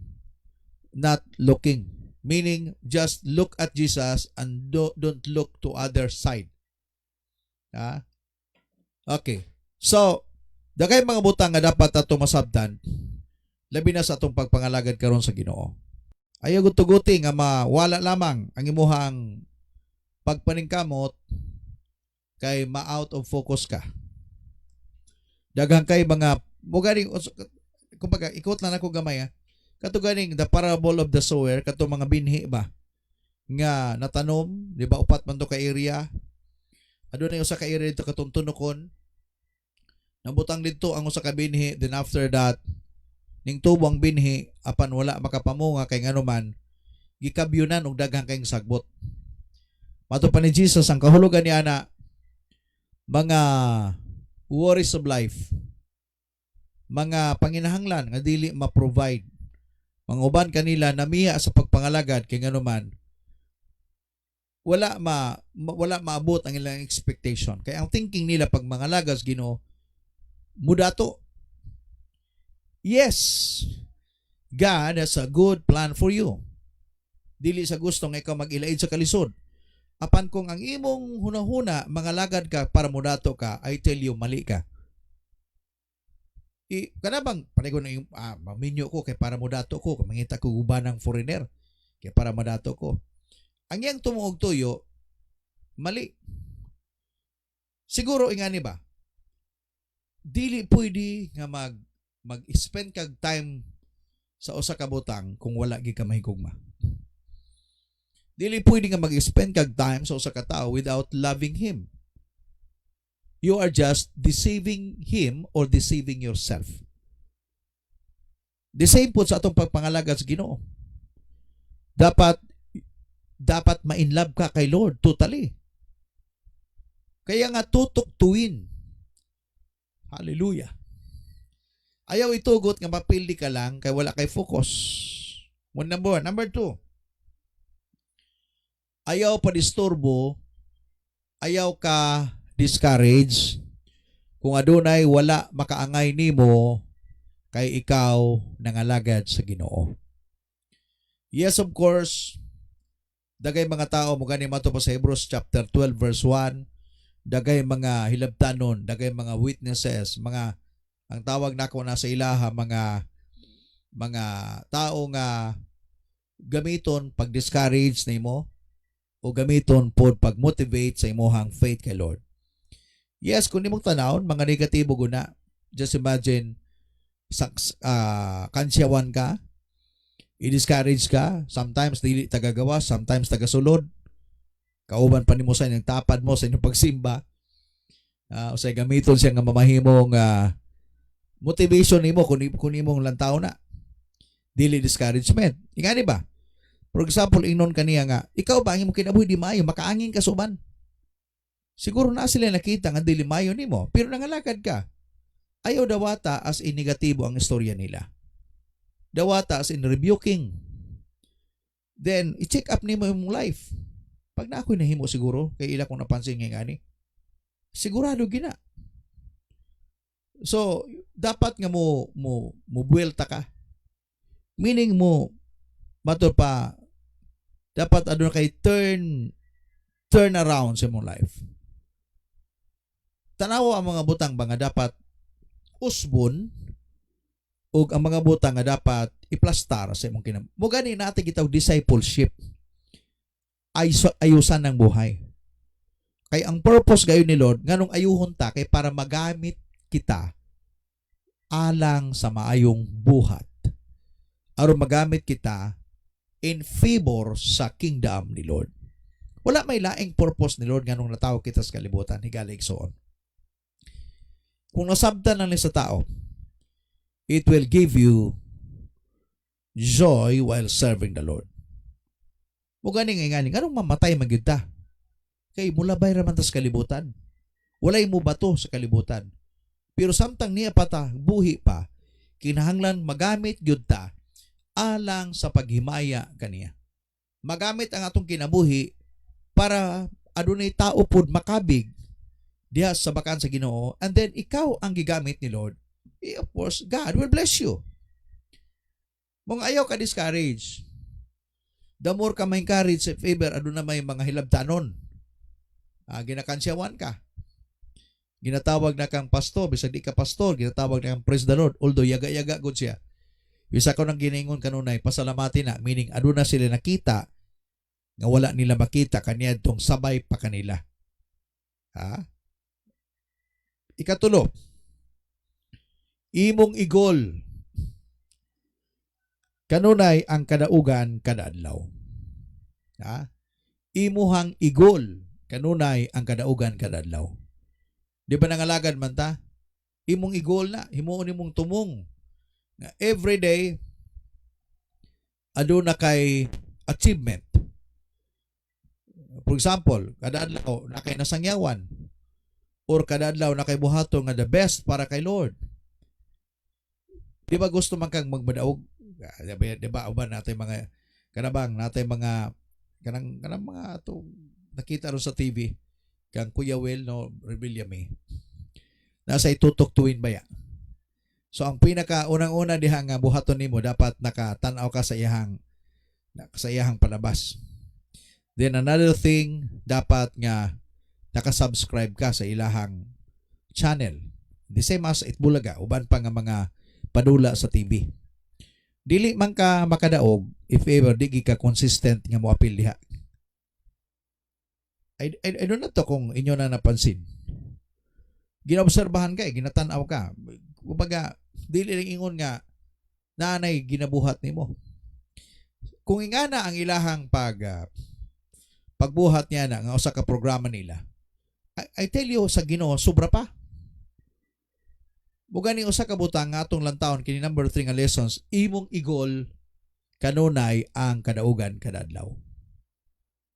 Speaker 1: not looking. Meaning, just look at Jesus and don't look to other side. Ha? Okay. So, dagay mga butang nga dapat ato masabtan, labi na sa atong pagpangalagad karon sa Ginoo. Ayaw gutuguti nga mawala lamang ang imuhang pagpaningkamot kay ma-out of focus ka. Daghang kay mga mugaring kumbaga ikot lang ako gamay ha. Kato ganing the parable of the sower, kato mga binhi ba nga natanom, di ba upat man to ka area. Adunay usa ka area dito katong tunokon. Nabutang dito ang usa ka binhi, then after that ning tubo ang binhi apan wala makapamunga kay nganuman gikabyunan og daghang kayong sagbot. Mato pa ni Jesus ang kahulugan ni ana mga worries of life, mga panginahanglan nga dili ma-provide. Mga uban kanila namiya sa pagpangalagad kay nganuman wala maabot ang ilang expectation. Kaya ang thinking nila pag mangalagas Ginoo mudato. Yes, God has a good plan for you. Dili sa gusto nga ikaw mag-ilaid sa kalisod. Apan kung ang imong hunahuna mangalagad ka para mudato ka, I tell you mali ka. Kanabang panigon na yung maminyo ko kay para mudato ko, mangita ko uban ng foreigner kay para mudato ko. Ang yang tumuog tuyo mali. Siguro ingani ba? Dili pwede nga mag-spend kag time sa usa ka butang kung wala gi ka mahigugma. Dili pwede nga mag-spend kag time sa usa ka tawo without loving him. You are just deceiving him or deceiving yourself. The same po sa atong pagpangalagad sa Ginoo. Dapat ma-inlove ka kay Lord totally. Kaya nga tutok tuwin. Hallelujah. Ayaw itugot nga mapildi ka lang kay wala kay focus. Number one. Number two, ayaw pa disturbo, ayaw ka discourage kung adunay wala makaangay nimo kay ikaw nangalagad sa Ginoo. Yes, of course, dagay mga tao mo gani mato pa sa Hebrews chapter 12 verse 1, dagay mga hilabtanon, dagay mga witnesses, mga ang tawag nako na sa ilaha mga tao nga gamiton pag discourage nimo o gamiton pod pag motivate sa imong faith kay Lord. Yes, kung nimong tanawon mga negatibo guna, just imagine kansyawan ka, i-discourage ka, sometimes dili tagagawa, sometimes tagasulod. Kauban pa nimo sa inyong tapad mo sa inyong pagsimba. Usay gamiton siya nga mamahimong motivation nimo kung imong lantaw na. Dili discouragement. Ingani ba? For example, ingnon kaniya nga, ikaw ba ang imong kinabuhi di maayo, makaangin ka suban. Siguro na sila nakita nga dili maayo nimo, pero nangalakad ka. Ayaw dawata as in negatibo ang istorya nila. Dawata as in rebuking. Then, i-check up nimo imong life. Pag na ako'y nahimo siguro, kay ila kong napansin nga ngani, sigurado gina. So, dapat nga mo buwelta ka. Meaning mo, mato pa, dapat adun kay turn around sa mong life. Tanawa ang mga butang ba nga dapat usbon o ang mga butang nga dapat iplastar sa imong kinam. Mo gani natin gitaw discipleship. Ayusan ng buhay. Kay ang purpose gayon ni Lord nganong ayuhon ta kay para magamit kita alang sa maayong buhat. Aron magamit kita in favor sa kingdom ni Lord. Wala may laing purpose ni Lord nganong natawag kita sa kalibutan, higalig soon. Kung nasabtan lang sa tao, it will give you joy while serving the Lord. O ganing anong mamatay magyud ta? Kay mula bay raman ta sa kalibutan. Walay mo bato sa kalibutan. Pero samtang niya pata buhi pa, kinahanglan magamit gyud ta alang sa paghimaya kaniya. Magamit ang atong kinabuhi para adunay tao pod makabig diha sa bakan sa Ginoo, and then ikaw ang gigamit ni Lord, of course, God will bless you. Mong ayaw ka discourage. The more ka ma-encourage, if ever, aduna may mga hilabtanon. Ginakansyawan ka. Ginatawag na kang pastor, bisag di ka pastor, ginatawag na kang praise the Lord, although yaga-yaga gud siya. Bisa ko nang giningon kanunay, pasalamati na, meaning aduna sila nakita, nga wala nila makita, kaniya itong sabay pa kanila. Ikatulo, imong igol, kanunay ang kadaugan kada adlaw. Imuhang igol, kanunay ang kadaugan kada adlaw. Di ba nangalagad man ta? Imong igol na, himuon imong tumong. Na everyday, aduna kay achievement. For example, kada adlaw na kay nasangyawan, or kada adlaw na kay buhaton nga the best para kay Lord. Di ba gusto man kang magmadaog? Di ba uban natin mga kanabang natin mga kanang mga to nakita ro sa TV kang Kuya Will no Rebillame. Nasa itutok tuwin baya. So ang pinaka unang-una diha nga buhaton nimo dapat nakatan-aw ka sa iyahang palabas. Then another thing, dapat nga nakasubscribe ka sa ilahang channel. The same as Itbulaga, uban pa nga mga padula sa TV. Dili man ka makadaog if ever di ka consistent nga moapil diha. I don't know to kung inyo na napansin. Ginaobserbahan ka, ginatanaw ka. Kumbaga, dili lang ingon nga nanay ginabuhat nimo. Kung ingana ang ilahang pagbuhat niya na nga usa ka programa nila, I tell you sa Ginoo sobra pa. Bugani usa ka butang nga atong lantawon kini number 3 nga lessons, imong igol kanunay ang kadaugan kada adlaw.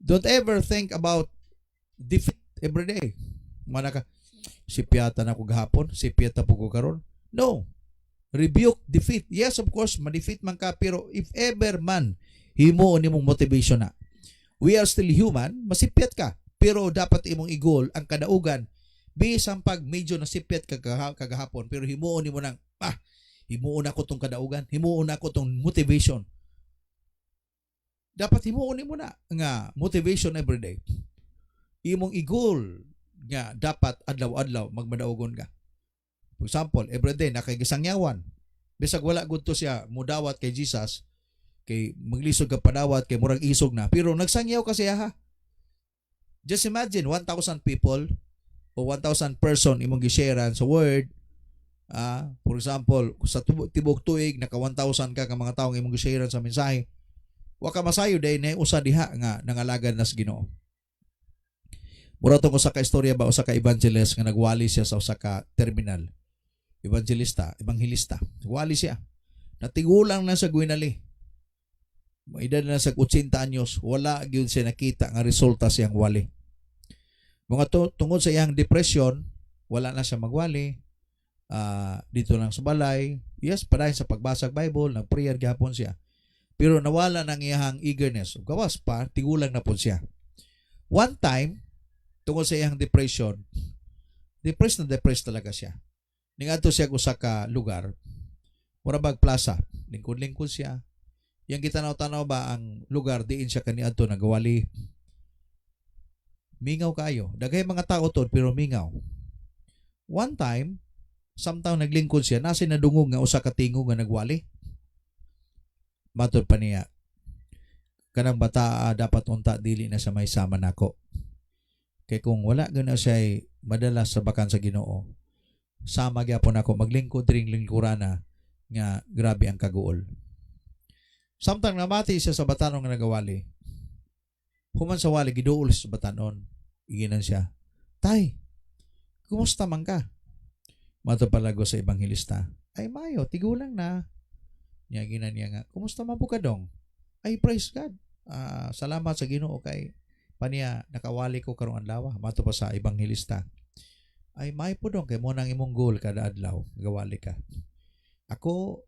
Speaker 1: Don't ever think about defeat every day. Mana ka sipyata na ko gahapon, sipyata po ko karon. No. Rebuke defeat. Yes, of course, ma-defeat man ka, pero if ever man himuon nimong motivation na. We are still human, masipyat ka, pero dapat imong igol ang kadaugan. Bisang pag medyo nasipyat ka kagahapon, pero himuon nimo nang himuon ako tong kadaugan, himuon ako tong motivation. Dapat himuon nimo na nga motivation every day. Imong igol nga dapat adlaw-adlaw magmadaugon ka. For example, everyday nakagisangyawan. Bisag wala gud to siya mudawat kay Jesus, kay maglisod ka padawat kay murag isog na, pero nagsangyaw ka siya ha. Just imagine 1,000 people o 1,000 person imong gi-sharean sa word. For example, sa tibok tuig naka 1,000 ka mga tawo imong gi-sharean sa mensahe. Wa ka masayo day na usa diha nga nangalagad nas Ginoo. Mura tong usa ka istorya ba usa ka evangelist nga nagwali siya sa usa ka terminal. Evangelista. Nagwali siya. Natigulang na sa Guinali. Edad na sa 80 anyos, wala gyud siya nakita nga resulta siyang wali. Mga tungod sa iyang depression, wala na siya magwali. Dito lang sa balay. Yes, padayon sa pagbasag Bible, nag-prayer gihapon siya. Pero nawala nang iyang eagerness. Gawas pa, tigulang na po siya. One time, tungod sa iyang depression, depressed talaga siya. Ningadto siya usa ka lugar, Murabag Plaza, lingkod-lingkod siya. Yang gitanaw-tanaw ba ang lugar diin siya kaniadto nagawali. Mingaw kayo. Daghay mga tao to pero mingaw. One time, samtang naglingkod siya, nasa nadungog nga usa ka tingog nga nagwali. Matod pa niya, kanang bata dapat unta dili na sa may sama nako. Kay kung wala gana siya madalas sa bakan sa Ginoo, sama gyapon ako maglingkod ring lingkurana nga grabe ang kaguol. Samtang namati siya sa batanon nga nagawali, human sa wali giduol sa batanon, iginan siya, "Tay, kumusta man ka?" Mato palago sa ebanghelista, "Ay mayo, tigulang na." Niya ginan niya nga, "Kumusta man po ka dong?" "Ay praise God. Salamat sa Ginoo kay paniya nakawali ko karong adlaw." Mato pa sa ebanghelista, "Ay may po dong kay mo nang imong goal kada adlaw, gawali ka." Ako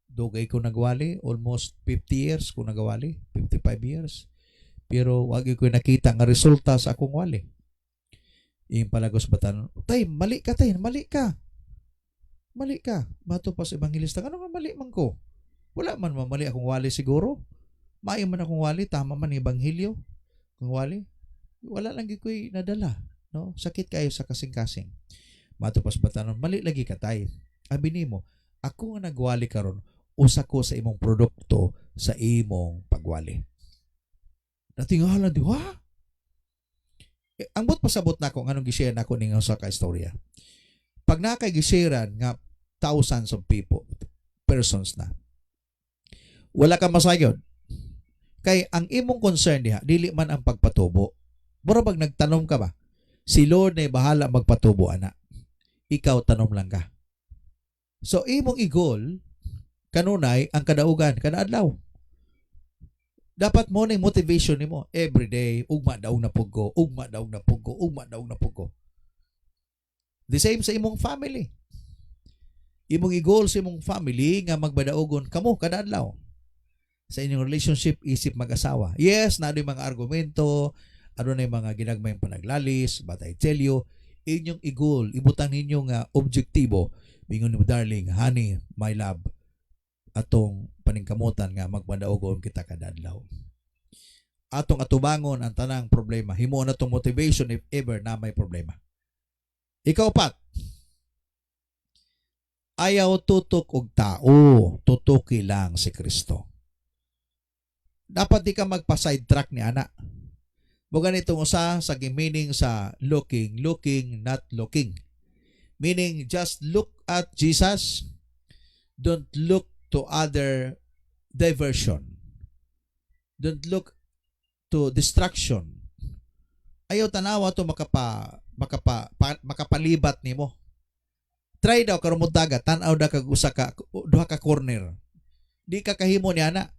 Speaker 1: dugay ko nagwali, almost 50 years ko nagawali, 55 years. Pero wag ko nakita nga resulta sa akong wali. Iyong palagos batan, tay, mali ka tay, mali ka. Mali ka. Mato pa sa ebanghilista, ano nga mali man ko? Wala man mamali akong wali siguro. Maayo man akong wali, tama man ang ebanghelyo. Kung wali, wala lang ko'y nadala. No? Sakit kayo sa kasing-kasing. Mato pa sa batanon, mali lagi ka tay. Abi nimo, ako nga nagwali karon, usa ko sa imong produkto sa imong pagwali. Natingala di, ha? Ang bot pasabot na ko, anong gishare na ko ning sa ka-istorya. Pag nakay-gisharean nga thousands of persons na, wala ka masayod. Kay ang imong concern diha, dili man ang pagpatubo. Mura bag nagtanom ka ba? Si Lord na bahala magpatubo, ana. Ikaw tanom lang ka. So, imong igol, kanunay, ang kadaugan, kadaadlaw. Dapat mo na yung motivation nimo every day, ugma daw na pugo, ugma daw na pugo, ugma daw na pugo. The same sa imong family. Imong i-goal sa imong family nga magbadaogon kamo kada adlaw. Sa inyong relationship, isip mag-asawa. Yes, na mga argumento, ano na yung mga ginagmayang panaglalis, but I tell you, inyong i-goal, ibutang ninyo nga objektibo, bingon mo, darling, honey, my love, atong paningkamutan nga magbadaogon kita kada adlaw. Atong atubangon ang tanang problema. Himo na tong motivation if ever na may problema. Ikaw pat, ayaw tutok og tao, tutuki lang si Kristo. Dapat di ka magpa-sidetrack ni ana. Bugan itong usa sa meaning sa looking, not looking. Meaning, just look at Jesus. Don't look to other diversion. Don't look to distraction. Ayaw tanawa to makapalibat nimo. Try daw karon mo dagat, tan-aw da kag usa ka duha ka corner. Di ka kahimo ni ana.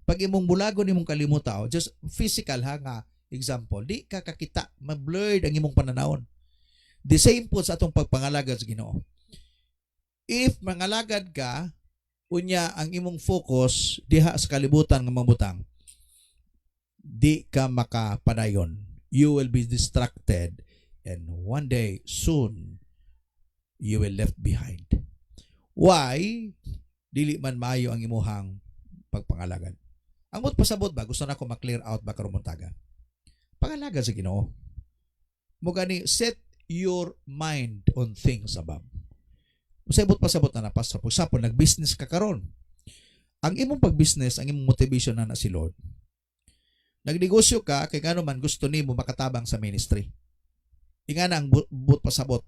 Speaker 1: Pag imong bulagon imong kalimutan, just physical ha nga example, di ka kakita, ma-blurred ang imong pananawon. The same po sa atong pagpangalagad sa Ginoo. If mangalagad ka, unya ang imong focus diha sa kalibutan nga mamutang, di ka makapadayon. You will be distracted and one day, soon, you will left behind. Why? Dili man maayo ang imuhang pagpangalagad. Amot pasabot ba? Gusto na ko ma-clear out ba karon muntaga? Pangalagad sa Ginoo. Mo gani, set your mind on things above. Masabot pasabot na pastor. For example, nag-business ka karon. Ang imong pag-business, ang imong motivation na si Lord. Nagnegosyo ka, kay gano man gusto nimo makatabang sa ministry. Ingana ang but pasabot.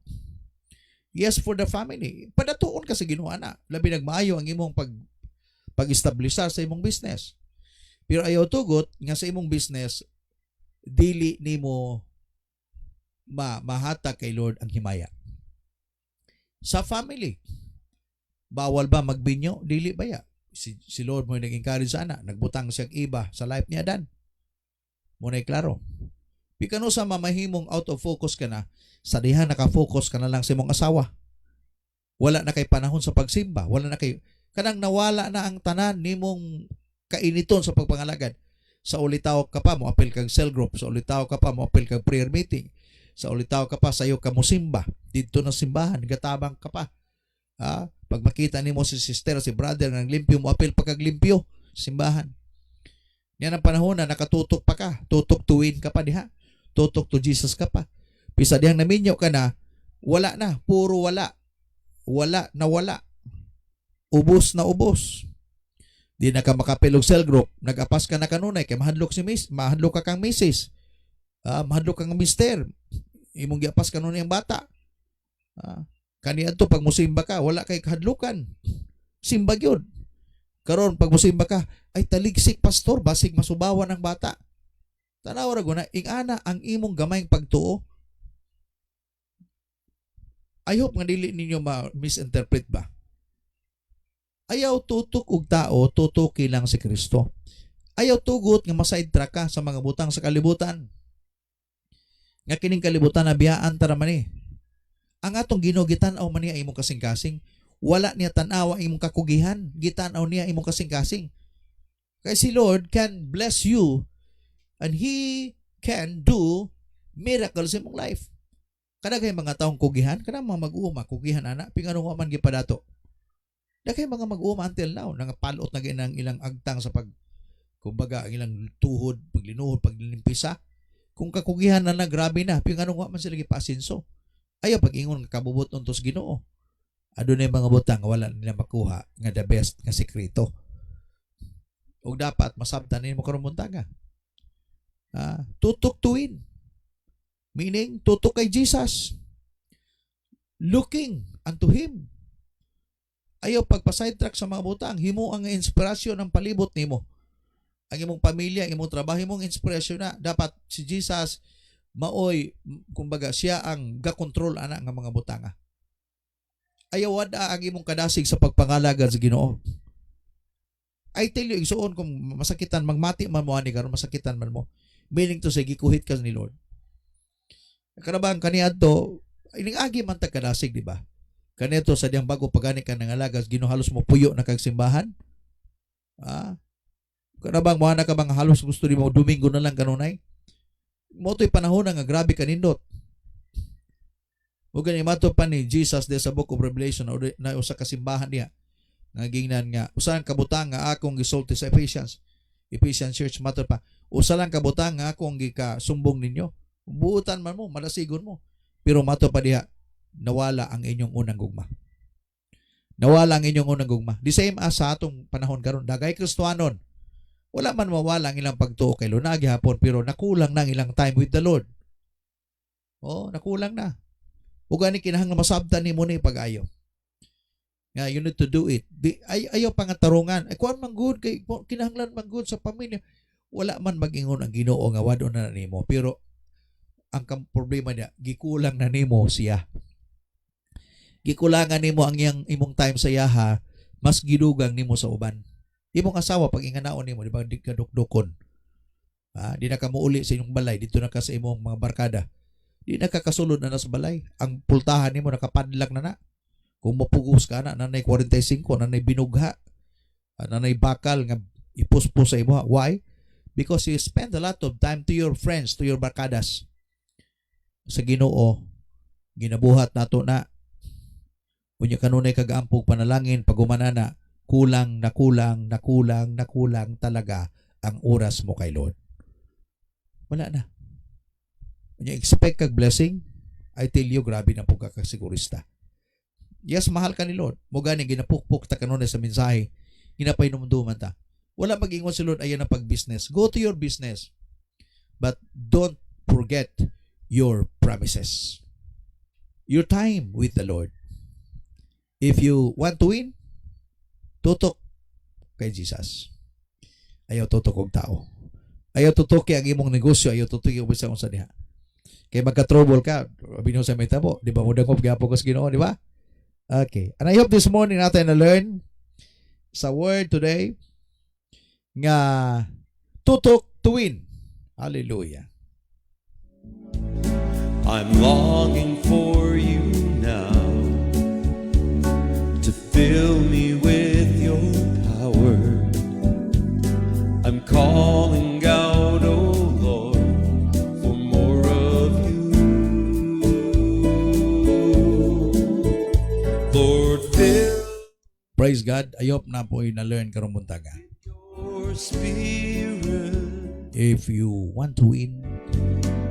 Speaker 1: Yes, for the family. Padatuon ka sa Ginoo ana. Labi nagmaayo ang imong pag-establishar sa imong business. Pero ayaw tugot nga sa imong business dili nimo mahatag kay Lord ang himaya. Sa family, bawal ba magbinyo? Dili ba ya? Si Lord mo nag-encourage sana, nagbutang siyang iba sa life niya dan. Muna klaro. Pikano sa mamahimong out of focus ka na, sa diha naka-focus ka na lang sa imong asawa. Wala na kay panahon sa pagsimba, wala na kay kanang nawala na ang tanan nimong kainiton sa pagpangalagad. Sa ulitaw ka pa mo apil kag cell group, sa ulitaw ka pa mo apil kag prayer meeting, sa ulitaw ka pa sayo ka mo simba dito na simbahan, gatabang ka pa. Pag makita nimo si sister, si brother nang limpyo mo apil pagkaglimpyo simbahan. Yan ang panahon na nakatutok pa ka, tutok tuwin ka pa diha, tutok to Jesus ka pa. Pisa dihang naminyo ka na, wala na, puro wala. Wala na wala. Ubos na ubos. Di na ka makapilog cell group, nag-apas ka na kanunay, kay mahadlok mahadlok ka kang misis, mahadlok kang mister, imong giapas kanunay ang bata. Kaniadto pag musimba ka, wala kay kahadlukan. Simba gyud. Karon pag musimba ka, ay taligsik pastor, basig masubawan ang bata. Tanaw ra guna, ingana ang imong gamayng pagtuo. I hope nga dili ninyo ma-misinterpret ba. Ayaw tutok og tao, tutuki lang si Kristo. Ayaw tugot nga ma-sidetrack ka sa mga butang sa kalibutan. Nga kining kalibutan na biyaan tara man ni. Ang atong Ginoo gitan-aw man niya imong kasing-kasing, wala niya tan-aw imong kakugihan, gitan-aw niya imong kasing-kasing. Kay si Lord can bless you and He can do miracles in mong life. Kadaghay mga taong kugihan, kada mga mag-uuma, kugihan ana, pingano man gipadato. Daghay mga mag-uuma until now, nangapalot na ginang ilang agtang sa kumbaga, ang ilang tuhod, paglinuhod, paglilimpisa. Kung kakugihan na grabe na, pingano man sila gipasinso. Ayaw pag-ingon nga kabubot untos Ginoo. Ado na yung mga butang wala nila makuha nga the best nga sekreto. O dapat masabtan nimo karon buntaga. Tutok tuwin. Meaning, tutok kay Jesus. Looking unto Him. Ayaw pagpa-sidetrack sa mga butang. Himo ang inspirasyon ng palibot nimo. Ang imong pamilya, ang imong trabaho, imong inspirasyon na. Dapat si Jesus, maoy, kumbaga, siya ang gakontrol ana nga mga butanga. Ayaw wada ang imong kadasig sa pagpangalagad sa Ginoo. I tell you, igsuon kung masakitan, magmati man mo ani karon masakitan man mo. Meaning to say, gikuhit ka ni Lord. Karabang kaniadto, iningagi man ta kadasig, di ba? Kanito sa diyang bago pagani ka ng alagas, Ginoo halos mo puyo na kag simbahan. Karabang mo na ka bang halos gusto di mo Domingo na lang kanunay. Mo to'y panahon nga grabe kanindot. O gani mato pa ni Jesus de sa Book of Revelation na usa ka simbahan niya. Nga gingnan nga usa ka butang nga akong gisulti sa Ephesians Church mato pa. Usa lang ka butang nga akong gikasumbong ninyo. Buutan man mo, malasigon mo. Pero mato pa diha, nawala ang inyong unang gugma. Nawala ang inyong unang gugma. The same as sa atong panahon karon, dagay Kristiyanon. Wala man mawala ang ilang pagtuo kay Lord hapon, pero nakulang na ang ilang time with the Lord. Nakulang na. O gani kinahanglan masabtan nimo ni pag-ayo. Nga, you need to do it. Ayaw pangatarungan. Ay, kuan man good, kay kinahanglan man good sa pamilya. Wala man mag-ingon ang Ginoo nga wado na nimo, pero ang problema niya, gikulang na nimo siya. Gikulangan nimo ang imong time sa yaha, mas gidugang nimo sa uban. Imong asawa pag inganaon nimo, di ba, di ka dukdukon. Di na ka muuli sa inyong balay, dito na ka sa imong mga barkada. Di na ka kasulod na sa balay. Ang pultahan nimo nakapadlak na na. Kung mapugos ka na, nanay 45, nanay binugha, nanay bakal nga ipuspos sa imo. Why? Because you spend a lot of time to your friends, to your barkadas. Sa Ginoo, ginabuhat nato na. Unya kanunay kagampog panalangin, pagumanana, kulang talaga ang oras mo kay Lord. Wala na. Unya expect kag blessing, I tell you, grabe na po kakasigurista. Yes, mahal ka ni Lord. Mo gani ginapukpok ta kanunay sa mensahe, ginapainomduman ta. Wala mag-ingon si Lord ayan na pag-business. Go to your business. But don't forget your promises. Your time with the Lord. If you want to win, tutok kay Jesus. Ayaw tutok og tao. Ayaw tutok kay ang imong negosyo, ayaw tutok kay ubos sa diha. Kay magka-trouble ka, bino sa may tabo, di ba mo dangop gyapon kas Ginoo, di ba? Okay. And I hope this morning natin na learn sa word today nga tutok to win. Hallelujah.
Speaker 2: I'm longing for you now to fill me with your power. I'm calling out, oh Lord, for more of you. Lord, fill
Speaker 1: Praise God. I hope na po na-learn karong buntaga.
Speaker 2: your spirit.
Speaker 1: If you want to win,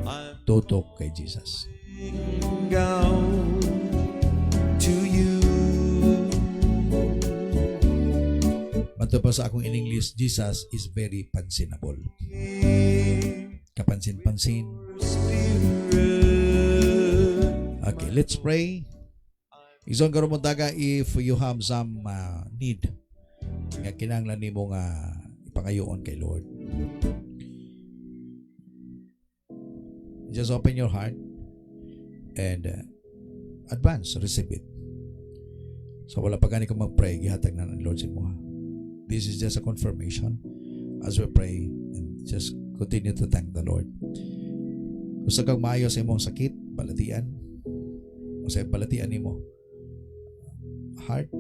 Speaker 2: I'm
Speaker 1: tutok kay Jesus.
Speaker 2: calling out to you.
Speaker 1: Mato pa sa akong in English, Jesus is very pansinable. Kapansin-pansin. Okay, let's pray. Ison karon buntaga, if you have some need nga kinahanglan nimo nga ipangayoon kay Lord, just open your heart and advance, receive it. So wala pa gani kung mag-pray, gihatag na ng Lord sa imo. This is just a confirmation as we pray, and just continue to thank the Lord. Usa kang maayo sa imong sakit, balatian, o sa balatian nimo, heart,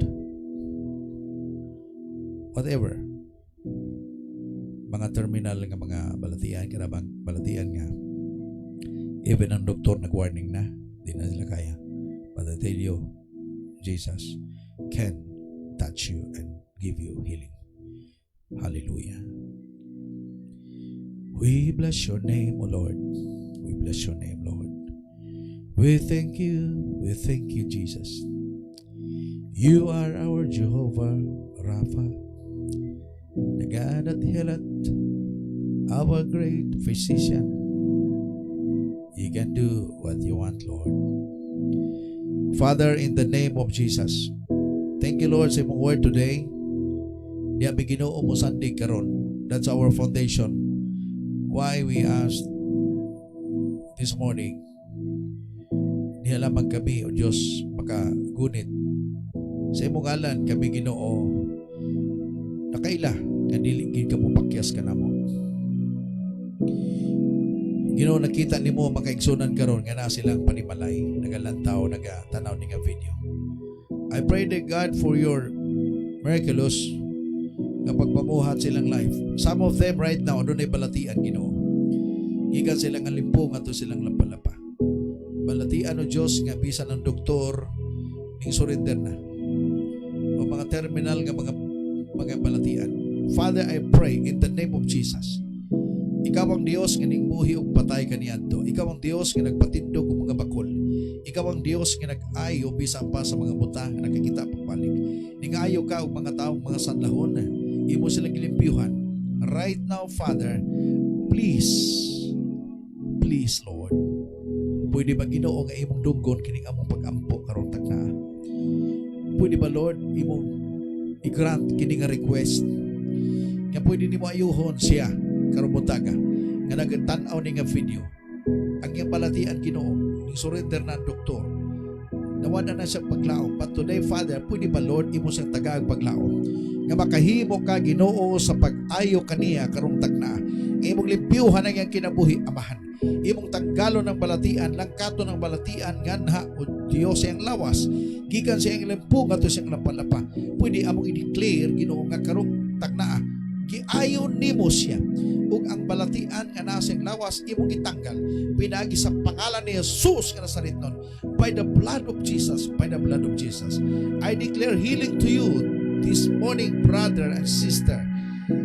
Speaker 1: whatever, mga terminal nga mga balatian, kanabang balatian nga even ang doktor nag-warning na, Di na sila kaya. But I tell you, Jesus can touch you and give you healing. Hallelujah. We bless your name, O Lord. We bless your name, Lord. We thank you, Jesus. You are our Jehovah Rapha, the God that healeth, our great physician. You can do what you want, Lord. Father, in the name of Jesus, thank you, Lord, sa imong word today. Diya mi Ginoo mo sandig karon. That's our foundation. Why we asked this morning, diya lamang kami, O Diyos, makagunit. Sa imong ngalan kami Ginoo, nakaila, kadiligid ka mo pakyas ka na mo. Ginoo, nakita ni mo makaigsunan karon nga na silang panimalay, nagalantaw, nagatanaw ni nga video. I pray to God for your miraculous nga pagpamuhat silang life. Some of them right now, doon ay balatian, Ginoo. Ikan silang alimpong ato silang lapalapa. Balatian o Diyos nga bisan ng doktor ning surrender na. O mga terminal nga mga balatian. Father, I pray in the name of Jesus. Ikaw ang Dios nga ningbuhi og patay kaniadto. Ikaw ang Dios nga nagpatindog og mga bakol. Ikaw ang Dios nga nag-ayo bisan pa sa mga buta nga nakikita pagbalik. Ningayo ka og mga taong mga sanlahon. Imo silang gilimpyuhan. Right now, Father, please, Lord. Pwede ba Ginoo nga imong dunggon kining among pag-ampo karon tagna? Pwede ba Lord imong i-grant kining request? Nga pwede nimo ayuhon siya karon buntaga nga nagtan-aw ni nga video. Ang iyang balatian Ginoo, ning surrender na ang doktor. Nawala na siya paglaom. But today, Father, pwede ba Lord imo siyang tagaag paglaom? Nga makahimo ka Ginoo sa pag-ayo kaniya karong tagna. Imong limpyuhan ang iyang kinabuhi, Amahan. Imong tanggalon ng balatian, langkato ng balatian, nganha o Dios siyang lawas. Gikan siyang limpong ato siyang lapalapa. Pwede among i-declare Ginoo nga karong tagna. Giayon nimo siya. Ug ang balatian nga nasa siyang lawas imong gitanggal. Pinagi sa pangalan ni Jesus nga Nazaretnon. By the blood of Jesus, by the blood of Jesus. I declare healing to you this morning, brother and sister.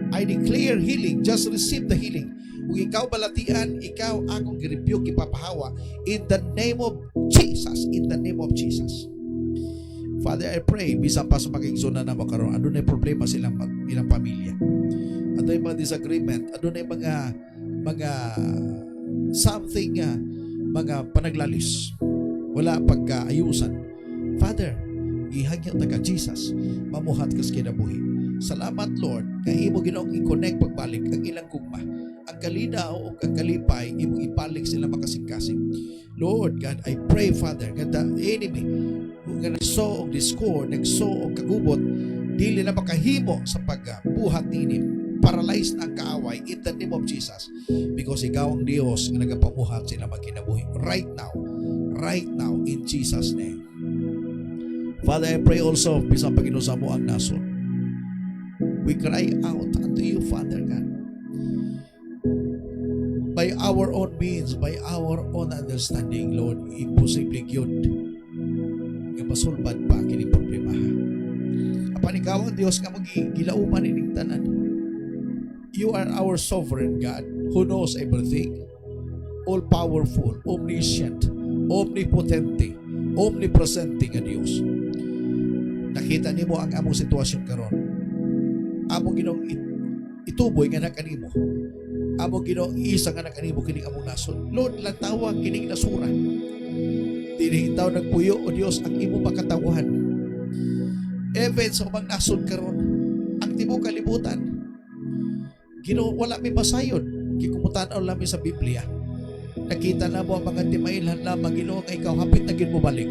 Speaker 1: I declare healing. Just receive the healing. Kung ikaw balatian, ikaw akong gi-rebuke, ipapahawa in the name of Jesus. In the name of Jesus. Father, I pray, bisan pa sa mag-igsunan na makaroon, ano na yung problema silang ilang pamilya. Ano yung mga disagreement, ano na yung mga something, mga panaglalis. Wala pagkaayusan. Father, ihagyan na ka, Jesus, mamuhat ka sa kinabuhi. Salamat, Lord, kaya imo ginoong i-connect pagbalik ang ilang gugma. Ang kalinaw o ang kalipay, imo ibalik sila makasing-kasing. Lord God, I pray, Father, that the enemy kung nagso og discord, nagso og kagubot, dili na makahimo sa pagbuhat nini. Paralyze na ang kaaway in the name of Jesus. Because ikaw ang Diyos na nagapamuhat sila magkinabuhi. Right now, in Jesus' name. Father, I pray also, bisang Panginoon mo ang nason. We cry out unto you, Father God. By our own means, by our own understanding, Lord, imposible yun. Nga masulbad pa kining problema. Apan ikaw ang Diyos nga magigilauman ining tanan. You are our sovereign God who knows everything. All-powerful, omniscient, omnipotente, omnipresente nga Diyos. Nakita nimo ang among sitwasyon karon. Among ginong ituboy nga nakanimo. Amo Ginoo isa nga nakanimo kining among nason. Lord, lantawa kining nasura. Dili itaw nagpuyo o Dios ang imo makatawan. Even sa mga nason karon, ang tibuok kalibutan. Ginoo wala mi masayod. Gikumutan-aw lami sa Biblia. Nakita na mo ang mga timailhan lamang Ginoo nga ikaw hapit na gid mo balik.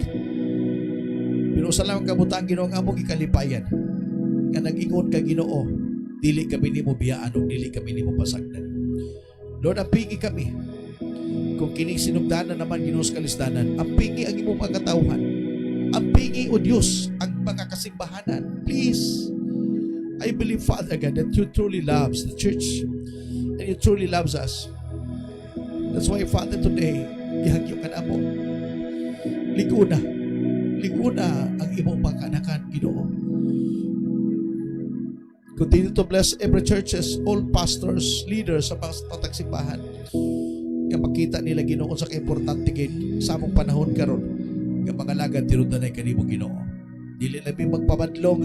Speaker 1: Pero sa lamang kabutang Ginoo nga among ikalipayan. Nga nag-ingon ka Ginoo, dili kami nimo biyaan o dili kami nimo pasagdan. Lord, ampingi kami. Kung kining sinugdanan naman Ginoo sa kalisdanan, ampingi ang imong mga katawhan. Ampingi o Diyos ang mga kasimbahanan. Please. I believe, Father God, that you truly loves the church and you truly loves us. That's why, Father, today, ihagyo ka na mo. Liguna. Liguna ang imong pagkanakan, Ginoo. Continue to bless every churches, all pastors, leaders sa mga tatagsimbahan. Nga makita nila, Ginoo, sa kaimportante kay sa among panahon karon. Nga mga lagad tirudanay kanimo, Ginoo. Dili namin magpabadlong.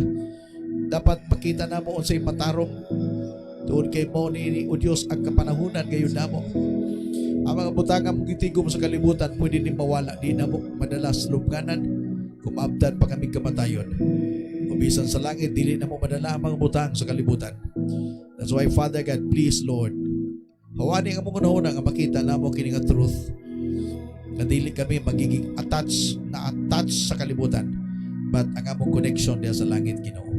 Speaker 1: Dapat makita namo unsay matarong tuod kay mo ni o Dios ang kapanahunan gayon namo. Ang mga butanga mong gitigom sa kalibutan pwede din mawala, di namo madalas lubnganan kumabdan pa kami kamatayon. Bisan sa langit, dili na mo madala ang mga butang sa kalibutan. That's why, Father God, please, Lord, hawani ang mong unahuna nga makita na mo kining truth na dili kami magiging attached sa kalibutan, but ang among connection diya sa langit, Ginoo.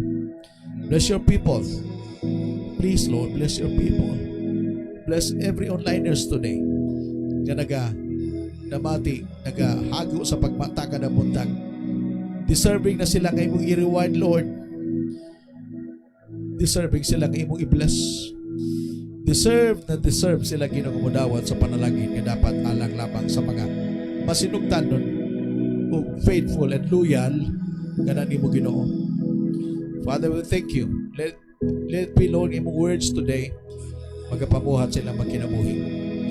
Speaker 1: Bless your people. Please, Lord, bless your people. Bless every onliners today nga namati, nagahago sa pagmataka ng buntag. Deserving na sila nga imong i-reward, Lord. Deserving sila nga imong i-bless. Deserve sila ginagumudawat sa panalangin nga dapat alang lamang sa mga masinugtan nun o faithful and loyal nga nimo, Ginoo. Father, we thank you. Let be, Lord, imong words today magapabuhat sila magkinabuhi.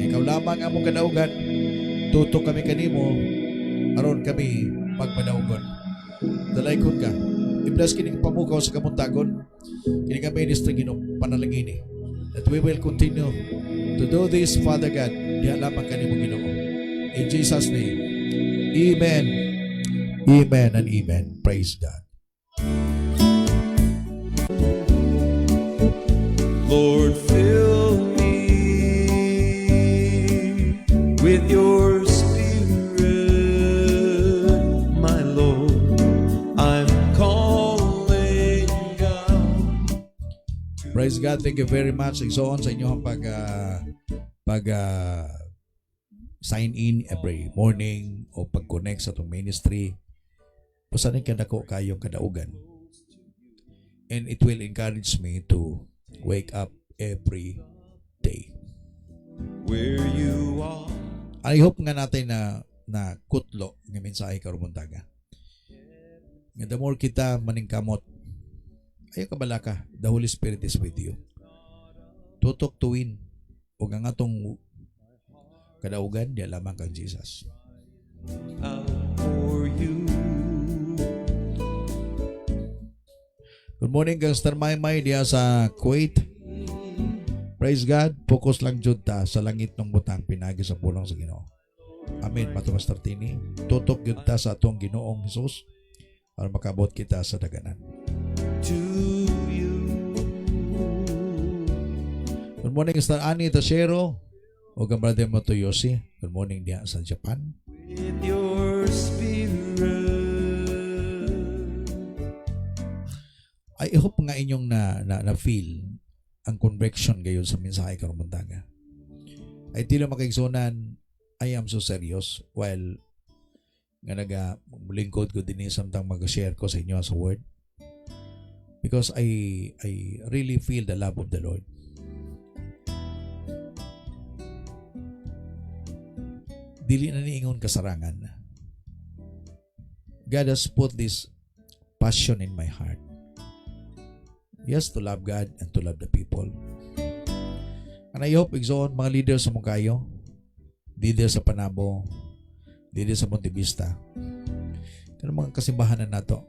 Speaker 1: Ikaw lamang among kadaugan. Tutok kami kanimo aron kami magpadaugon. Dalaykon ka. I-bless kining pamukaw sa kamuntagon. Kining ka ministry ginong panalangini. That we will continue to do this, Father God. Diya lamang kanimo, Ginoo. In Jesus' name. Amen. Amen and amen. Praise God.
Speaker 2: Lord, fill me with your spirit, my Lord. I'm calling out.
Speaker 1: Praise God. Thank you very much. Igsoon sa inyong sign in every morning o pag-connect sa itong ministry. Pusanin ka na ko kayong kadaugan. And it will encourage me to wake up every day.
Speaker 2: Where you are.
Speaker 1: I hope nga natin na kutlo ng mensahe karumuntaga. Nga the more kita maningkamot, ayaw kabalaka, the Holy Spirit is with you. Tutok tuwin o nga atong kadaugan, di lamang kang Jesus.
Speaker 2: Out for you.
Speaker 1: Good morning kang Star Maymay diya sa Kuwait. Praise God. Focus lang jud ta sa langit ng butang pinagi sa pulong sa Ginoo. Amen. Mato Pastor Tini. Tutok jud ta sa atong Ginoong Hesus para makabot kita sa daganan.
Speaker 2: To you.
Speaker 1: Good morning Star Ani Tashero o kang brother mo to Yossi. Good morning diya sa Japan.
Speaker 2: With your spirit.
Speaker 1: I hope nga inyong na feel ang conviction gayon sa mensahe karumuntaga. Ay tila makaigsunan, I am so serious while nga nagalingkod ko din samtang mag-share ko sa inyo sa word. Because I really feel the love of the Lord. Dili na niingon kasarangan. God has put this passion in my heart. Yes, to love God and to love the people. And I hope, igsoon, mga leaders sa Mungkayo, leaders sa Panabo, leaders sa Montevista, kanang mga kasimbahanan nato,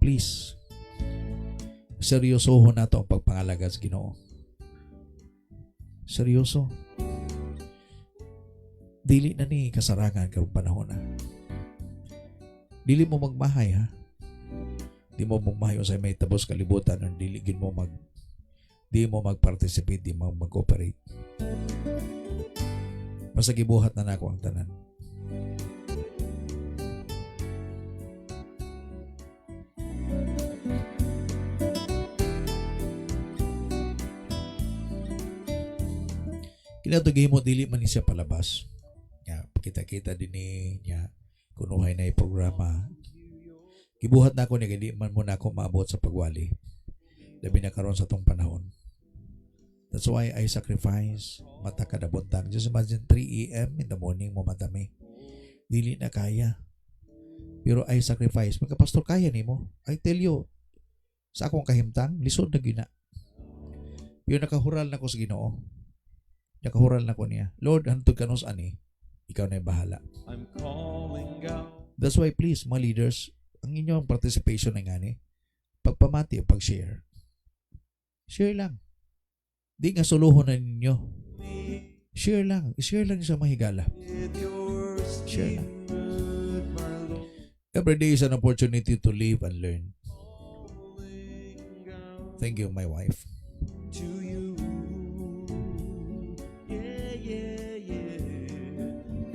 Speaker 1: please, seryosohon nato ang pagpangalaga sa Ginoo. Seryoso. Dili na ni kasarangan karong panahon na. Dili mo magmahay, ha? Di mo magmahay sa may tabos kalibutan ang diligin mo di mo mag-participate, di mo mag-operate. Basta gibuhat na nako ang tanan. Kinatugay mo dili man siya palabas. Ya, kita-kita din niya kunuhay na programa. Gibuhat na ako ni hindi man muna ako maabot sa pagwali. Labi na karon sa tong panahon. That's why I sacrifice mata kada buntag. Just imagine 3 a.m. in the morning mo matami. dili na kaya. Pero I sacrifice. Mga pastor, kaya nimo. I tell you, sa akong kahimtang, lisod na gina. Pero nakahural na ko sa Ginoo. Nakahural na ko niya. Lord, hantod ka nos ani, ikaw na yung bahala.
Speaker 2: I'm calling out.
Speaker 1: That's why please, mga leaders, ang inyong participation na ngani, pagpamati o pag-share. Share lang. Di nga suluhon na ninyo. Share lang. Share lang sa mahigala.
Speaker 2: With your
Speaker 1: Share lang.
Speaker 2: spirit, my Lord,
Speaker 1: Every day is an opportunity to live and learn.
Speaker 2: calling out
Speaker 1: Thank you, my wife.
Speaker 2: to you. Yeah, yeah, yeah.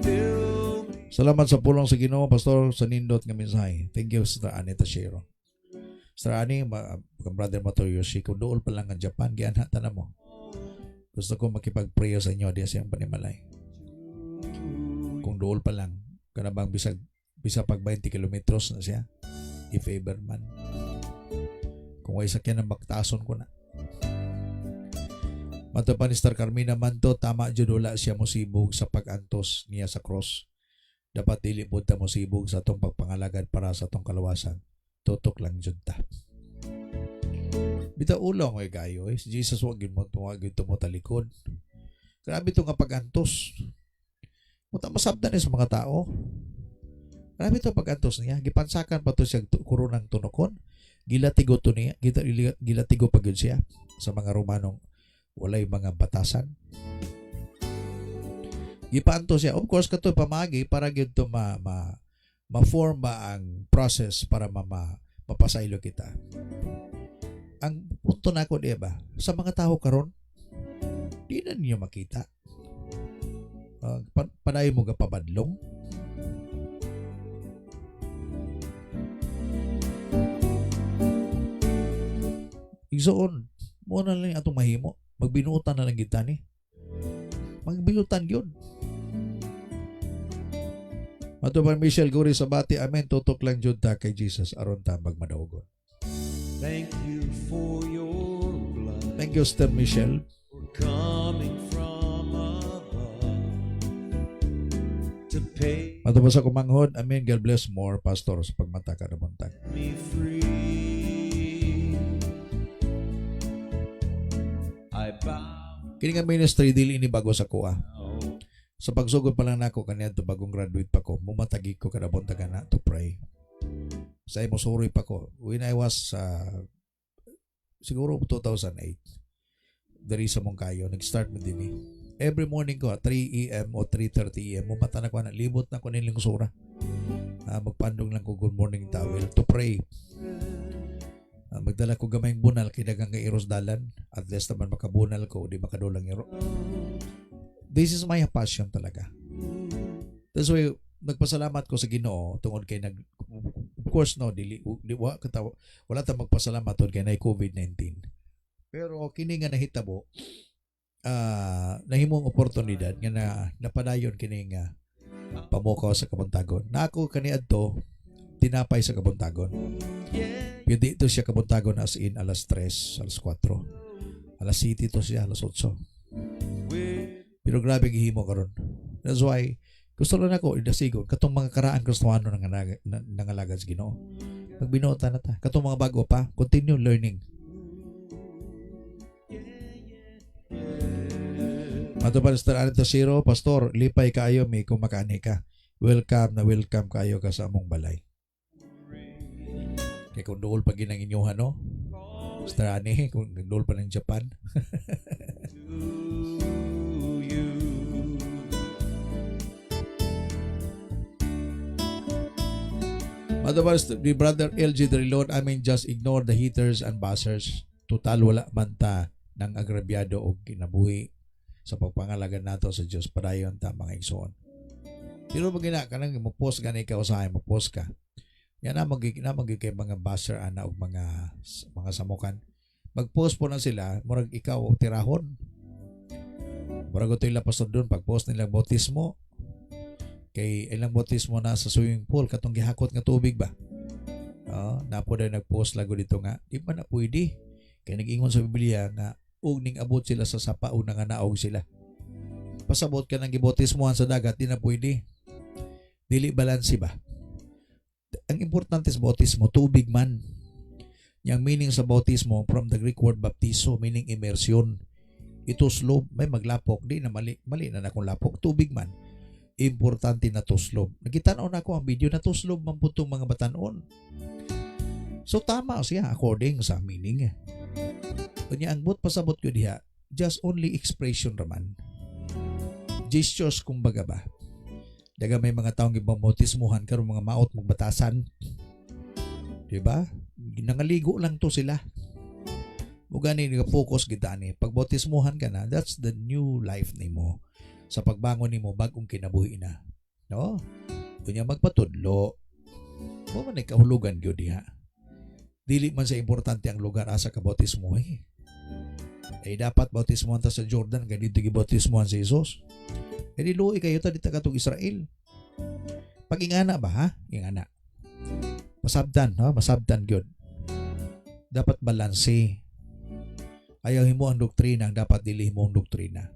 Speaker 2: Fill me.
Speaker 1: Salamat sa pulong sa Ginoo, Pastor, sa nindot nga mensahe. Thank you, Sister Annie Tashiro. Sister Annie, Brother Matoyoshi, kung dool pa lang ang Japan, gianhata na mo. Gusto ko makipag-prayer sa inyo diya siyang panimalay. Kung dool pa lang, kanabang bisa pag 20 kilometros na siya. If ever man. Kung ay sakyan ang magtason ko na. Matapan ni Star Carmina man to, tama jud wala siya mosibog sa pag-antos niya sa cross. Dapat dili pud ta mosibog sa atong pagpangalagad para sa atong kalawasan. Tutok lang jud ta. Bita ulong ay kayo si Jesus wag gyud mo talikod. Grabe to nga pag-antos. Muta masabdan ni sa mga tao. Grabe to pag-antos niya. Gipansakan pa to siya kurunang tunokon. Gilatigo to niya. Gilatigo pa gyud siya sa mga Romanong walay mga batasan. Gipaanto siya. Of course kato pamagi para gyud to ma-form ba ang process para mapasaylo kita. Ang punto na ko diba, sa mga tao karon, di na niyo makita. Panayon mo ka pabadlong. Igsoon, mo na lang atong mahimo. Magbinutan na lang kita ni. Magbinutan yun. Matupan Michelle Guri sa bati, amen, tutok lang jud ta kay Jesus aron ta magmadaugon.
Speaker 2: Thank you for your blood.
Speaker 1: Thank you, Sister Michelle.
Speaker 2: For coming from above to pay
Speaker 1: Matupan sa kumanghod, amen, God bless more, Pastor, sa pagmata ka na buntag.
Speaker 2: me free. I bow
Speaker 1: Kini nga ministry, dili ini bago sa kuha.
Speaker 2: down.
Speaker 1: Sa pagsugod pa lang nako kaniya to bagong graduate pa ko, mumatagi ko kada buntagan na to pray. Sa imo suri pa ko. When I was siguro 2008, dari sa Mongkayo, nag-start mo din every morning ko, 3 a.m. o 3:30 a.m., mumata na ko na, libot na ko nilang sura. Magpandong lang ko good morning towel to pray. Magdala ko gamayng bunal, kinagang nga iros dalan, at least naman makabunal ko, di makadulang iro. This is my passion talaga. That's why, nagpasalamat ko sa Ginoo tungod kay of course no wala ta magpasalamat tungod kay na COVID-19. Pero kini nga nahitabo nahimong oportunidad nga napadayon kini nga pamukaw sa Kabuntagon. Nako kaniadto tinapay sa Kabuntagon. Yung dito siya Kabuntagon as in alas 3, alas 4. Alas 7 to siya, alas 8. Pero grabe gihimo karon. That's why gusto lang ako idasigon katong mga karaan Kristiyano nangalagad sa Ginoo. Pagbinuota na ta. Katong mga bago pa, continue learning. Matupan Sister Anita Zero, Pastor, lipay kayo may kung makani ka. Welcome kayo ka sa among balay. Kaya kung dool pa ginang inyuhan, no? Sister Ani, kung dool pa ng Japan. Otherwise, the brother LG Drilon, I mean, just ignore the haters and buzzers. Total, wala man ta ng agrabyado o kinabuhi sa pagpangalaga nato sa Diyos. Padayon ta mga igsoon. Pero pag kanang mag-post ka na ikaw sa akin, mag-post ka. Yan na magiging kay mga buzzer ana o mga samukan. Mag-post po na sila, murag ikaw tirahon. Murag ito yung lapasod doon, pag-post nilang bautismo. Kay ilang bautismo na sa swimming pool katong gihakot nga tubig ba. Napo daw nag-post lago dito nga di man na pwede kay nag-ingon sa Biblia nga ug ning abot sila sa sapa o nga naog sila. Pasabot ka nang gibautismohan sa dagat di na pwede. Dili balansi ba? Ang importante sa bautismo, tubig man. Yang meaning sa bautismo from the Greek word baptizo, meaning immersion. Ito slob, may maglapok, di na mali na akong lapok, tubig man. Importante na to slob. Nagitanaw na ako ang video na to slob man po itong mga batanon. So tama siya according sa meaning. Kanya ang but pasabot ko diha, just only expression raman. Gestures kumbaga ba. Daga may mga taong ibang bautismuhan karon mga maot magbatasan. Di ba? Nangaligo lang to sila. O gani focus kita ni. Pag bautismuhan ka na, that's the new life nimo. Sa pagbangon nimo bagong kinabuhi na. No? Kunya magpatudlo. Mo man ay kahulugan gyud diha. Dili man sa importante ang lugar asa ka bautismo eh. Ay dapat bautismuhan ta sa Jordan ganito gibautismuhan si Jesus. E di luoy kayo ta dito katong Israel. Pag ingana ba ha? Ingana. Masabdan, no? Masabdan gyud. Dapat balanse. Ayaw himo ang doktrina, ang dapat dili himo ang doktrina.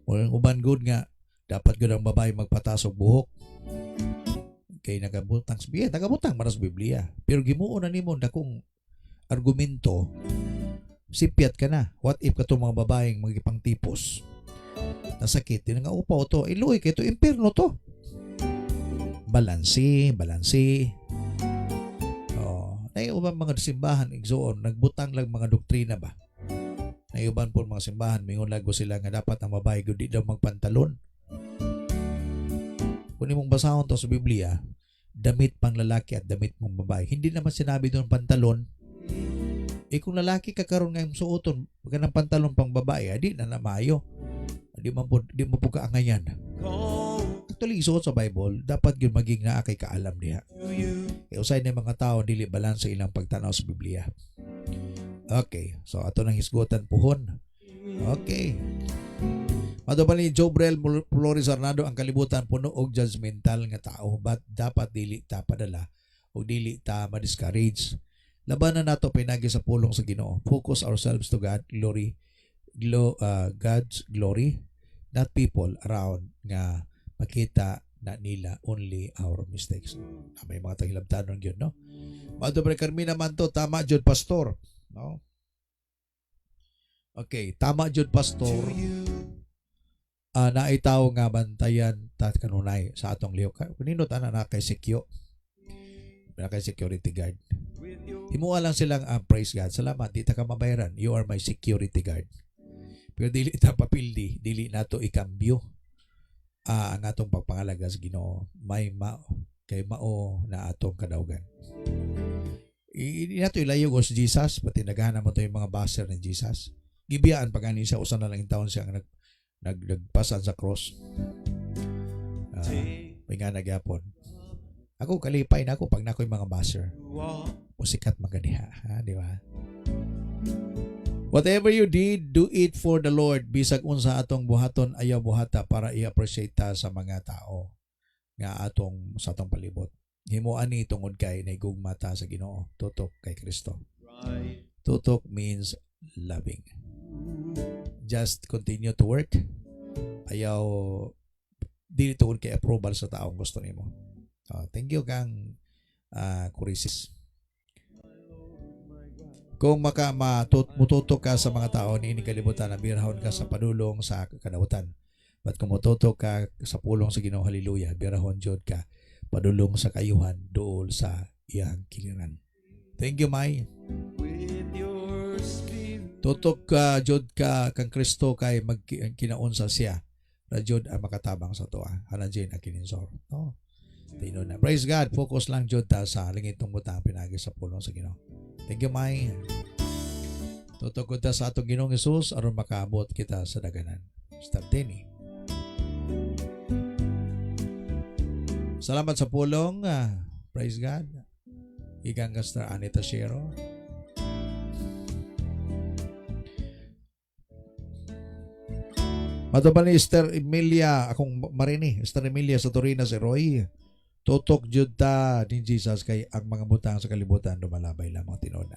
Speaker 1: Uban good nga dapat gyud ang babae magpatasok buhok. Kay nagabutang sabihin, nagabutang maras Biblia. Pero gimuon na nimo dakong argumento, sipiat ka na. What if katong mga babaeng magipangtipos? Nasakit, din nga upaw to. Iluoy kay to, impierno to. Balansi. Naiuban mga simbahan, igsoon, nagbutang lang mga doktrina ba? Naiuban po mga simbahan, mingon lago sila nga dapat ang babae di daw magpantalon. Kung imong basahon to sa Biblia, damit pang lalaki at damit mong babae. Hindi naman sinabi doon pantalon. Kung lalaki ka karon nga suoton, ka ng pantalon pang babae, di na namayo. Di mo po kaangayan. Actually, isuot sa Bible, dapat yun maging naa kay kaalam diha. Usay na mga tao, dili balance sa ilang pagtanaw sa Biblia. Okay, so ato nang hisgutan puhon. Okay. Mato ni Jobrel Flores Arnado, ang kalibutan puno og judgmental nga tao, but dapat dili ta padala o dili ta ma-discourage. Labanan nato pinagi sa pulong sa Ginoo. Focus ourselves to God glory, God's glory, not people around nga makita na nila only our mistakes. May mga tagilabtanon yun, no? Mato pa Carmina Manto, tama jud pastor, no? Okay, tama jud pastor. Naitaw nga bantayan tat kanunay sa atong liyo. Kunino tanan na kay secure. Na kay security guard. Himuha lang silang praise God. Salamat, di ta ka mabayaran. You are my security guard. Pero dili ta papildi, dili nato ikambyo ang atong pagpangalaga sa Ginoo. May kay mao na atong kadaugan. Hindi nato ilayo ko si Jesus, pati naghahanap mo to yung mga baser ni Jesus. Gibiyaan pagani siya, usan na lang yung taon siya nagpasan sa cross. May nga nagyapon. Ako kalipay na ako pag nako'y mga baser. Musikat maganiha, di ba? Whatever you did, do it for the Lord. Bisag unsa atong buhaton, ayaw buhata para i-appreciate ta sa mga tao nga sa atong palibot. Himuan ni tungod kay naigugma ta sa Ginoo, tutok kay Kristo. Tutok means loving. Just continue to work. Ayaw dili tungod kay approval sa taong gusto nimo. Thank you kang Kurisis. Kung mututok ka sa mga tao ni kalibutan na birahon ka sa padulong sa kadabutan. But kung mututok ka sa pulong sa Ginoo, hallelujah, birahon jud ka padulong sa kayuhan duol sa iyang kiliran. Thank you, Mai. Tutok ka jud ka kang Kristo kay magkinaunsa siya. Na jud ang makatabang sa tuwa. Hanan jud ang kininsor. No. Tino na. Praise God. Focus lang jud ta sa lingitong butang pinagi sa pulong sa Ginoo. Thank you, Mai. Tutok ta sa atong Ginoong Hesus aron makaabot kita sa daganan. Stop Tenny. Salamat sa pulong. Praise God. Ikang Gastra Anita Shero. Matubal ni Esther Emilia, akong marini, Esther Emilia sa Torina si Roy. Tutok jud ta ni Jesus kay ang mga butang sa kalibutan lumalabay lamang tinuna.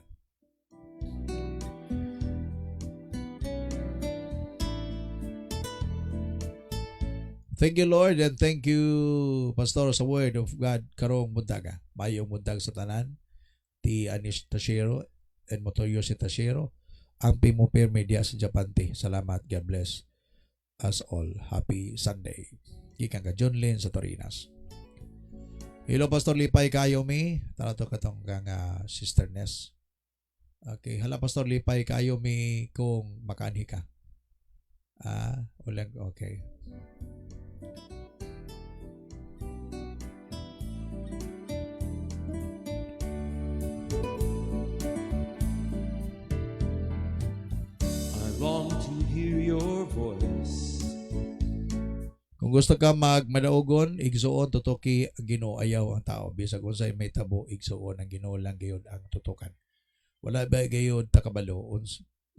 Speaker 1: Thank you, Lord, and thank you, Pastor, sa word of God karong buntaga. Mayong buntag sa tanan, ti Anish Tashiro, and Motoyo si Tashiro, ang Pimo Per Media sa Japante. Salamat, God bless us all. Happy Sunday. Ikan ka John Lynn sa Torinas. Hello, Pastor Lipay kayo mi. Tara to katong kang Sister Ness. Okay, hala Pastor Lipay kayo mi kung makanhi ka. Ulang, okay.
Speaker 2: I long to hear your voice.
Speaker 1: Kung gusto ka magmadaugon, igsuon tutuki Ginoo ayaw ang tao. Bisag unsay may tabo, igsuon ang Ginoo lang gayud ang tutukan. Wala ba gayud takabalo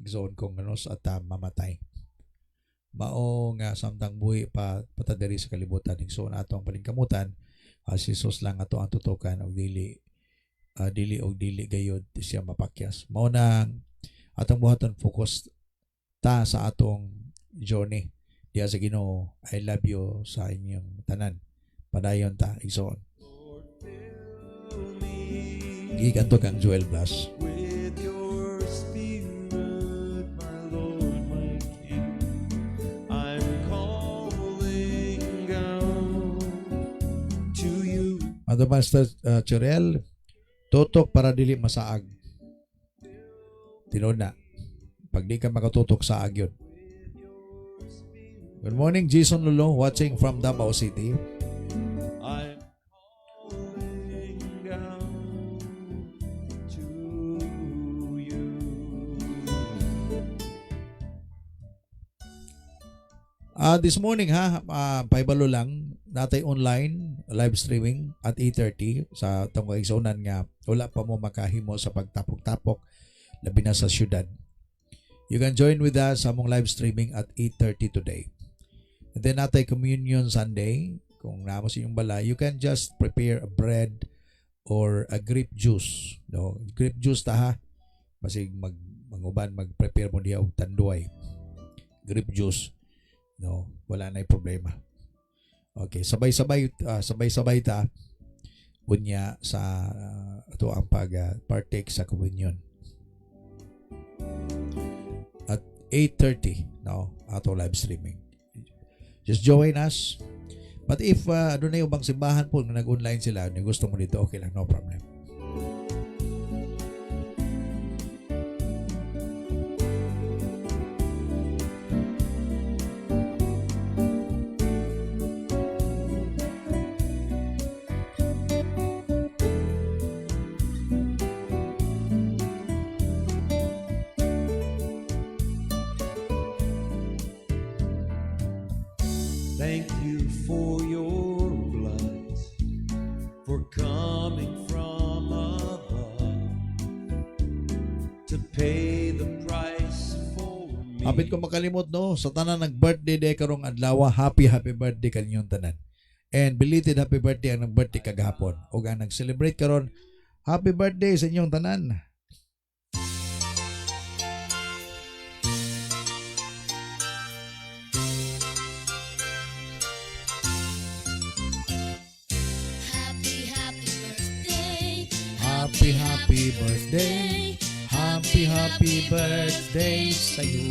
Speaker 1: igsuon kung ano at mamatay. Mao nga samtang buhi pa patadiri sa kalibutan igsuon ato ang palingkamutan, si Jesus lang ato ang tutukan og dili dili gayud siya mapakyas. Mao nang atong buhaton focus ta sa atong journey diya sa Ginoo. I love you sa inyong tanan. Padayon ta igsoon.
Speaker 2: Lord, fill me
Speaker 1: Gikan to kang Joel Blas.
Speaker 2: with your spirit, my Lord, my King. I'm calling out to you.
Speaker 1: Ano Master Churel, tutok para dili masaag. Tinod na. Pag di ka makatutok saag yun. Good morning, Jason Lulo, watching from Davao City.
Speaker 2: I'm calling out to you.
Speaker 1: This morning paibalo lang, natay online live streaming at 8:30 sa tong igsuonan nga wala pa mo makahimo sa pagtapok-tapok labi na sa syudad. You can join with us sa among live streaming at 8:30 today. And then natay Communion Sunday. Kung namo sa inyong balay, you can just prepare a bread or a grape juice. No, grape juice ta ha. Basig manguban mag-prepare mo diha og tanduay. Grape juice. No, wala na problema. Okay, sabay-sabay ta unya sa ato ang partake sa communion. At 8:30 no, ato live streaming. Just join us. But if doon na yung bang simbahan po na nag-online sila, kung gusto mo dito, okay lang, no problem.
Speaker 2: Thank you for your blood, for coming from above to pay the price for me.
Speaker 1: Hapit ko makalimot no, sa tanan nag-birthday day karong adlaw, happy birthday kaninyong tanan. And belated happy birthday ang nag-birthday kagahapon. O ang nag-celebrate karon, happy birthday sa inyong tanan. Happy birthday. Happy birthday sa'yo.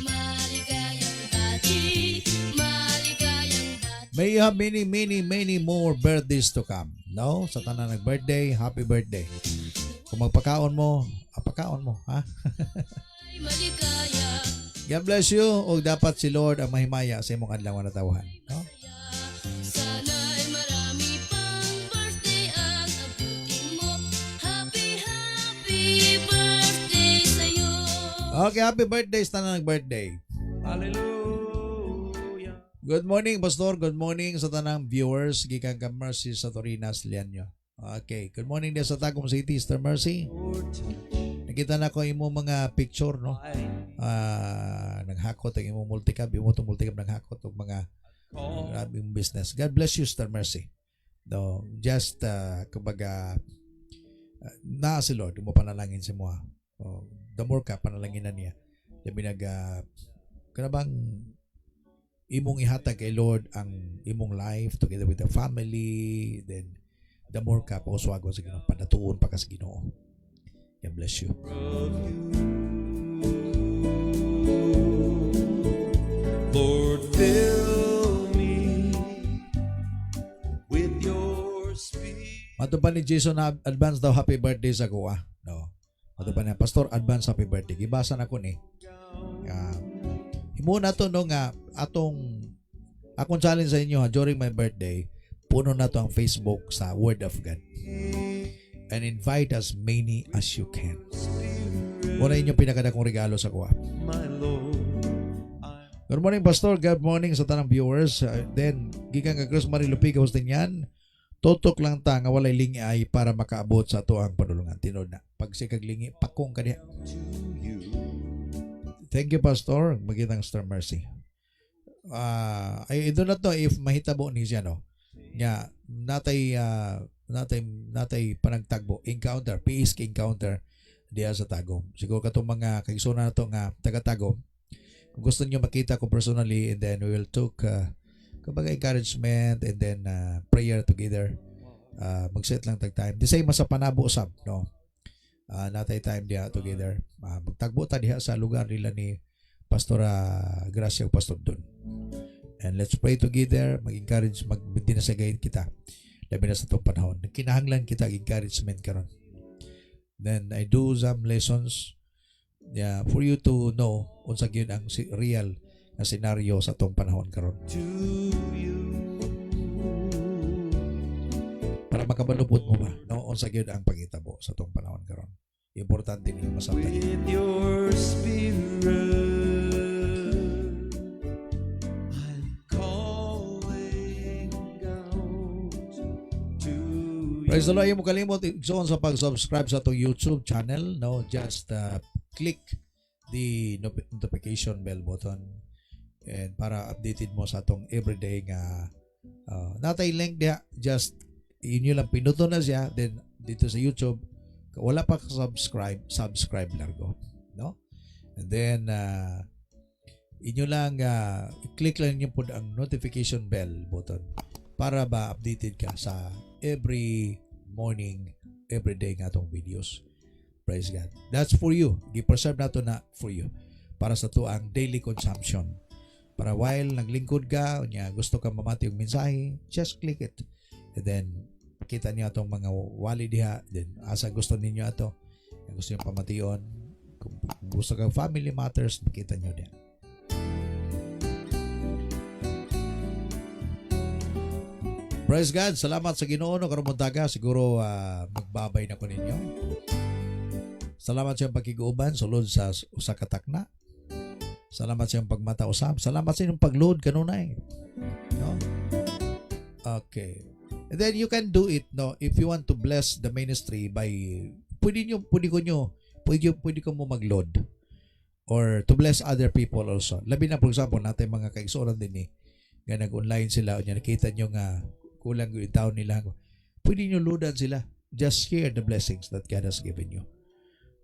Speaker 3: Maligayang bati, maligayang bati.
Speaker 1: May you have many more birthdays to come. No? Sa tanan nag-birthday, happy birthday. Kung magpakaon mo, pakaon mo, ha?
Speaker 3: Ay maligaya,
Speaker 1: God bless you. O dapat si Lord ang mahimaya sa imong adlaw na tawhan. No?
Speaker 3: sana'y marami pang birthday ang abutin mo. Happy, happy birthday sa'yo.
Speaker 1: Okay, happy birthday sa tanan nag-birthday.
Speaker 2: Hallelujah.
Speaker 1: Good morning, Pastor. Good morning sa tanang viewers. Gikan ka Mercy sa Torinas, Lianyo. Okay. Good morning din sa Tagum City, Sister Mercy.
Speaker 2: Your touch,
Speaker 1: Nakita na ko imo mga picture, no? Naghakot ang imo multicab. Imo itong multicab naghakot ang mga
Speaker 2: call
Speaker 1: grabing business. God bless you, Sister Mercy. No, just, kumbaga, na si Lord, mo panalangin si mo. The more ka, panalangin na niya. Sabi kanabang imong ihatag kay Lord ang imong life together with the family, then the more ka pauswagon sa Ginoo, panatuon pa ka sa Ginoo. God bless you.
Speaker 2: Lord, fill me with your spirit.
Speaker 1: Mato pa ni Jason na advance daw happy birthday sa kuha. No. Mato pa niya, Pastor, advance happy birthday. Gibasa na ko ni. Himo na to no nga atong akong challenge sa inyo ha, during my birthday, puno na to ang Facebook sa Word of God. And invite as many as you can. Muna inyong pinakadakong regalo sa kuha.
Speaker 2: My Lord,
Speaker 1: Good morning, Pastor. Good morning sa tanang viewers. Then, gikan ka Cruz Marilupi, kaustin yan. Totok lang ta nga walay lingi ay para makaabot sa ato ang panulungan. Tinod na. Pag sikag lingi, pakong ka diha. Thank you, Pastor. Magitang Star Mercy. Ay ito na to, if mahitabo ni siya, no? Nya, natay panagtagbo. Encounter, PSK encounter diya sa Tagum. Siguro katong mga kaigsunan na to nga taga-Tagum. Kung gusto niyo makita ko personally, and then we will talk kumbaga encouragement and then prayer together. Mag-set lang tag time. Di say masa panabo usab, no? Natay time diha together. Magtagbo ta diha sa lugar nila ni Pastor Gracia o Pastor Don. And let's pray together, mag-encourage, mag-dinasagayin kita. Labi na sa itong panahon. Kinahanglan kita encouragement karon. Then I do some lessons for you to know unsa gyud ang real na scenario sa itong panahon karon. Para makabalupot mo ba, no? Unsa gyud ang pagitabo sa itong panahon karon. Importante ni masabtan.
Speaker 2: with your spirit, I'm calling out to
Speaker 1: Praise the Lord. Ayaw mo kalimot igsoon sa pag-subscribe sa itong YouTube channel, no? Just click the notification bell button and para updated mo sa itong everyday nga natay link diha. Just inyo lang pinuto na siya, then dito sa YouTube wala pa subscribe largo, no? And then inyo lang i-click lang niyo po ang notification bell button para ba updated ka sa every morning, every day nga atong videos. Praise God. That's for you. Gi-preserve nato na for you. Para sa to ang daily consumption. Para while naglingkod ka, unya gusto ka mamati yung mensahe, just click it. And then kita niyo atong mga wali diha, then asa gusto ninyo ato, gusto niyo pamation, kung gusto ka family matters, makita niyo diha. Praise God. Salamat sa Ginoo no karong buntaga. Siguro magbabay na ko ninyo. Salamat sa iyong pagkiguban sulod sa usa ka takna. Salamat sa iyong pagmata usab. Salamat sa iyong pagload kanunay. No? Okay. And then you can do it, no, if you want to bless the ministry by pwede ko mo mag-load or to bless other people also. Labi na, for example, natin mga kaigsuoran din nga nag-online sila o nakita nyo nga kulang yung taon nila. Pwede nyo loadan sila. Just share the blessings that God has given you.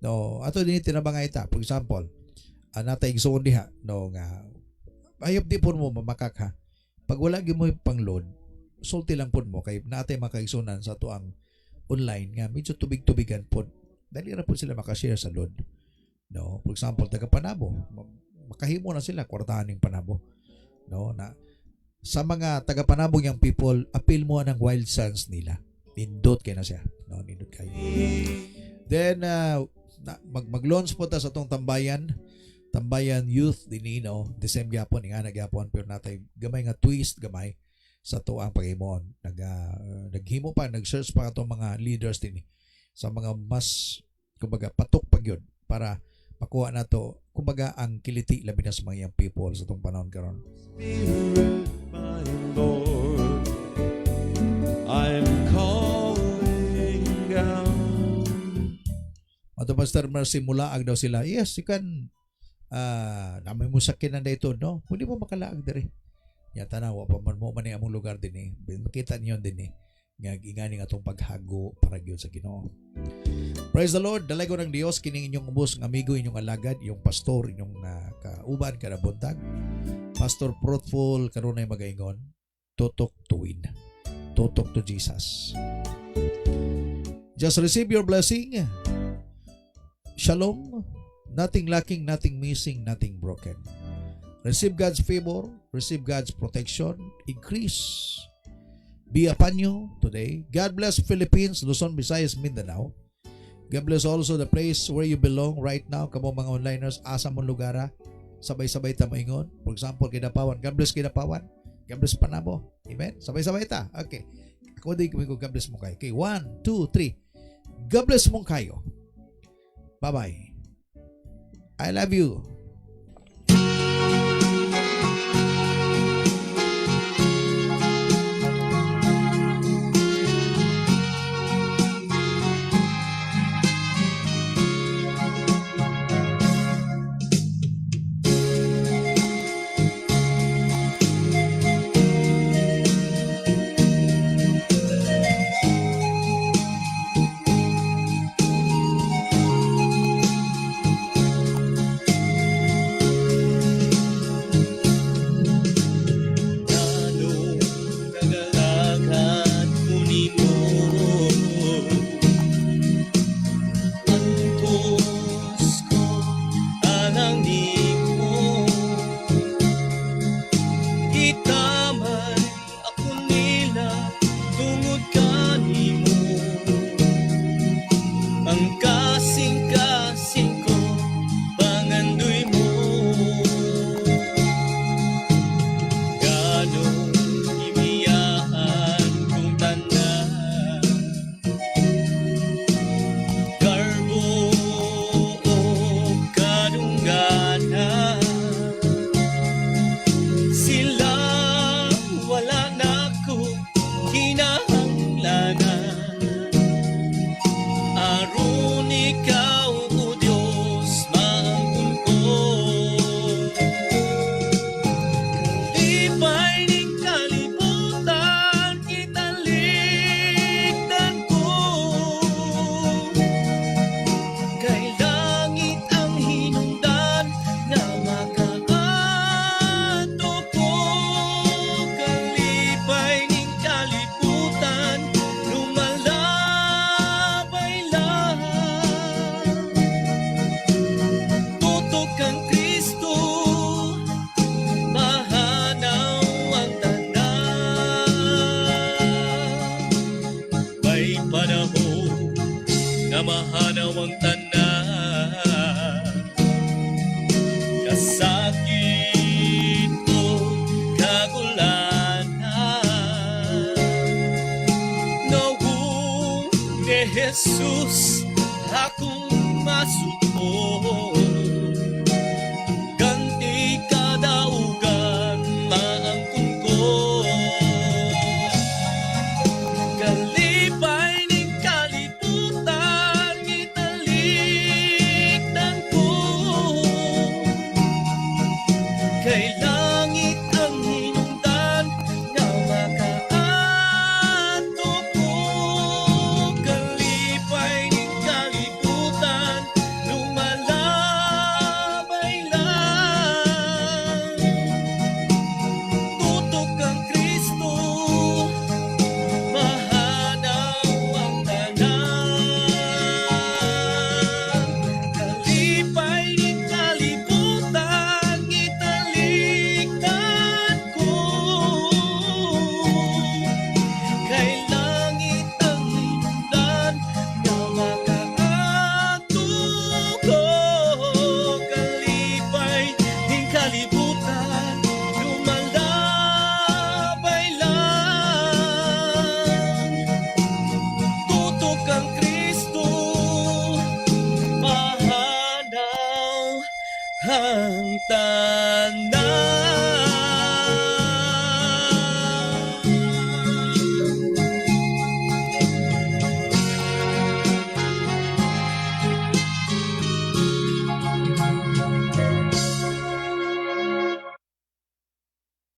Speaker 1: No, ato din tinabangay ta. For example, natay igsuon diha, no, nga ayop di po mo mamakak ha. Pag wala gyud mo pang-load, sulti lang po mo kay natay makaigsunan sa tuang online nga medyo tubig-tubigan po. Dali ra po sila makashare sa load. No, for example, taga Panabo, makahimo na sila kwartahan ning Panabo. No, na sa mga taga Panabo yang people, appeal mo ang wild sons nila. Nindot kay na siya. No, nindot kayo. Then mag-launch po ta sa tong tambayan youth dinhi, no, December gyapon nga nagyapon pero natay gamay nga twist gamay sa tuang paghimon. Naghimo pa, nag-search pa atong mga leaders din sa mga mas kumbaga patok pa gyud para makuha nato kumbaga ang kiliti labi na sa mga young people sa tong panahon karon.
Speaker 2: Spirit, my Lord, I'm calling out.
Speaker 1: Ato Pastor Mercy mulaag daw sila. Yes, you can namay mo sakyanan dito, no? Pwede mo makalaag diri. Yata na wa pa man mo man among lugar din Makita niyo din nga ingani nga atong paghago para gyud sa Ginoo. Praise the Lord. Dalay ko ng Dios kining inyong ubos ng amigo, inyong alagad, inyong pastor, inyong kauban kada buntag. Pastor Fruitful kanunay magaingon, tutok to win. Tutok to Jesus. Just receive your blessing. Shalom. Nothing lacking, nothing missing, nothing broken. Receive God's favor, receive God's protection, increase be upon you today. God bless Philippines, Luzon, Visayas, Mindanao. God bless also the place where you belong right now. Kamo mga onliners, asa mong lugara, sabay-sabay ta maingon. For example, Kidapawan. God bless Kidapawan. God bless Panabo. Amen? Sabay-sabay ta. Okay. Ako din kami ko God bless mo kayo. Okay, 1, 2, 3. God bless mong kayo. Bye-bye. I love you.
Speaker 2: mahanaw ang tanan. Kasakit ko, kagulanan. Nawong ni Jesus akong masuko. Ganti kadaugan maangkong ko. Kalipay ning kalibutan italikdan ko. Kay langit ang hinungdan nga makaato ko. Kalipay ning kalibutan lumalabay lang. Tutok ang Kristo, mahanaw ang tanan. Kalipay ning kalibutan italikdan ko. Kay langit ang hinungdan nga makaato ko. Kalipay ning kalibutan lumalabay lang. Tutok ang Kristo, mahanaw ang tanan.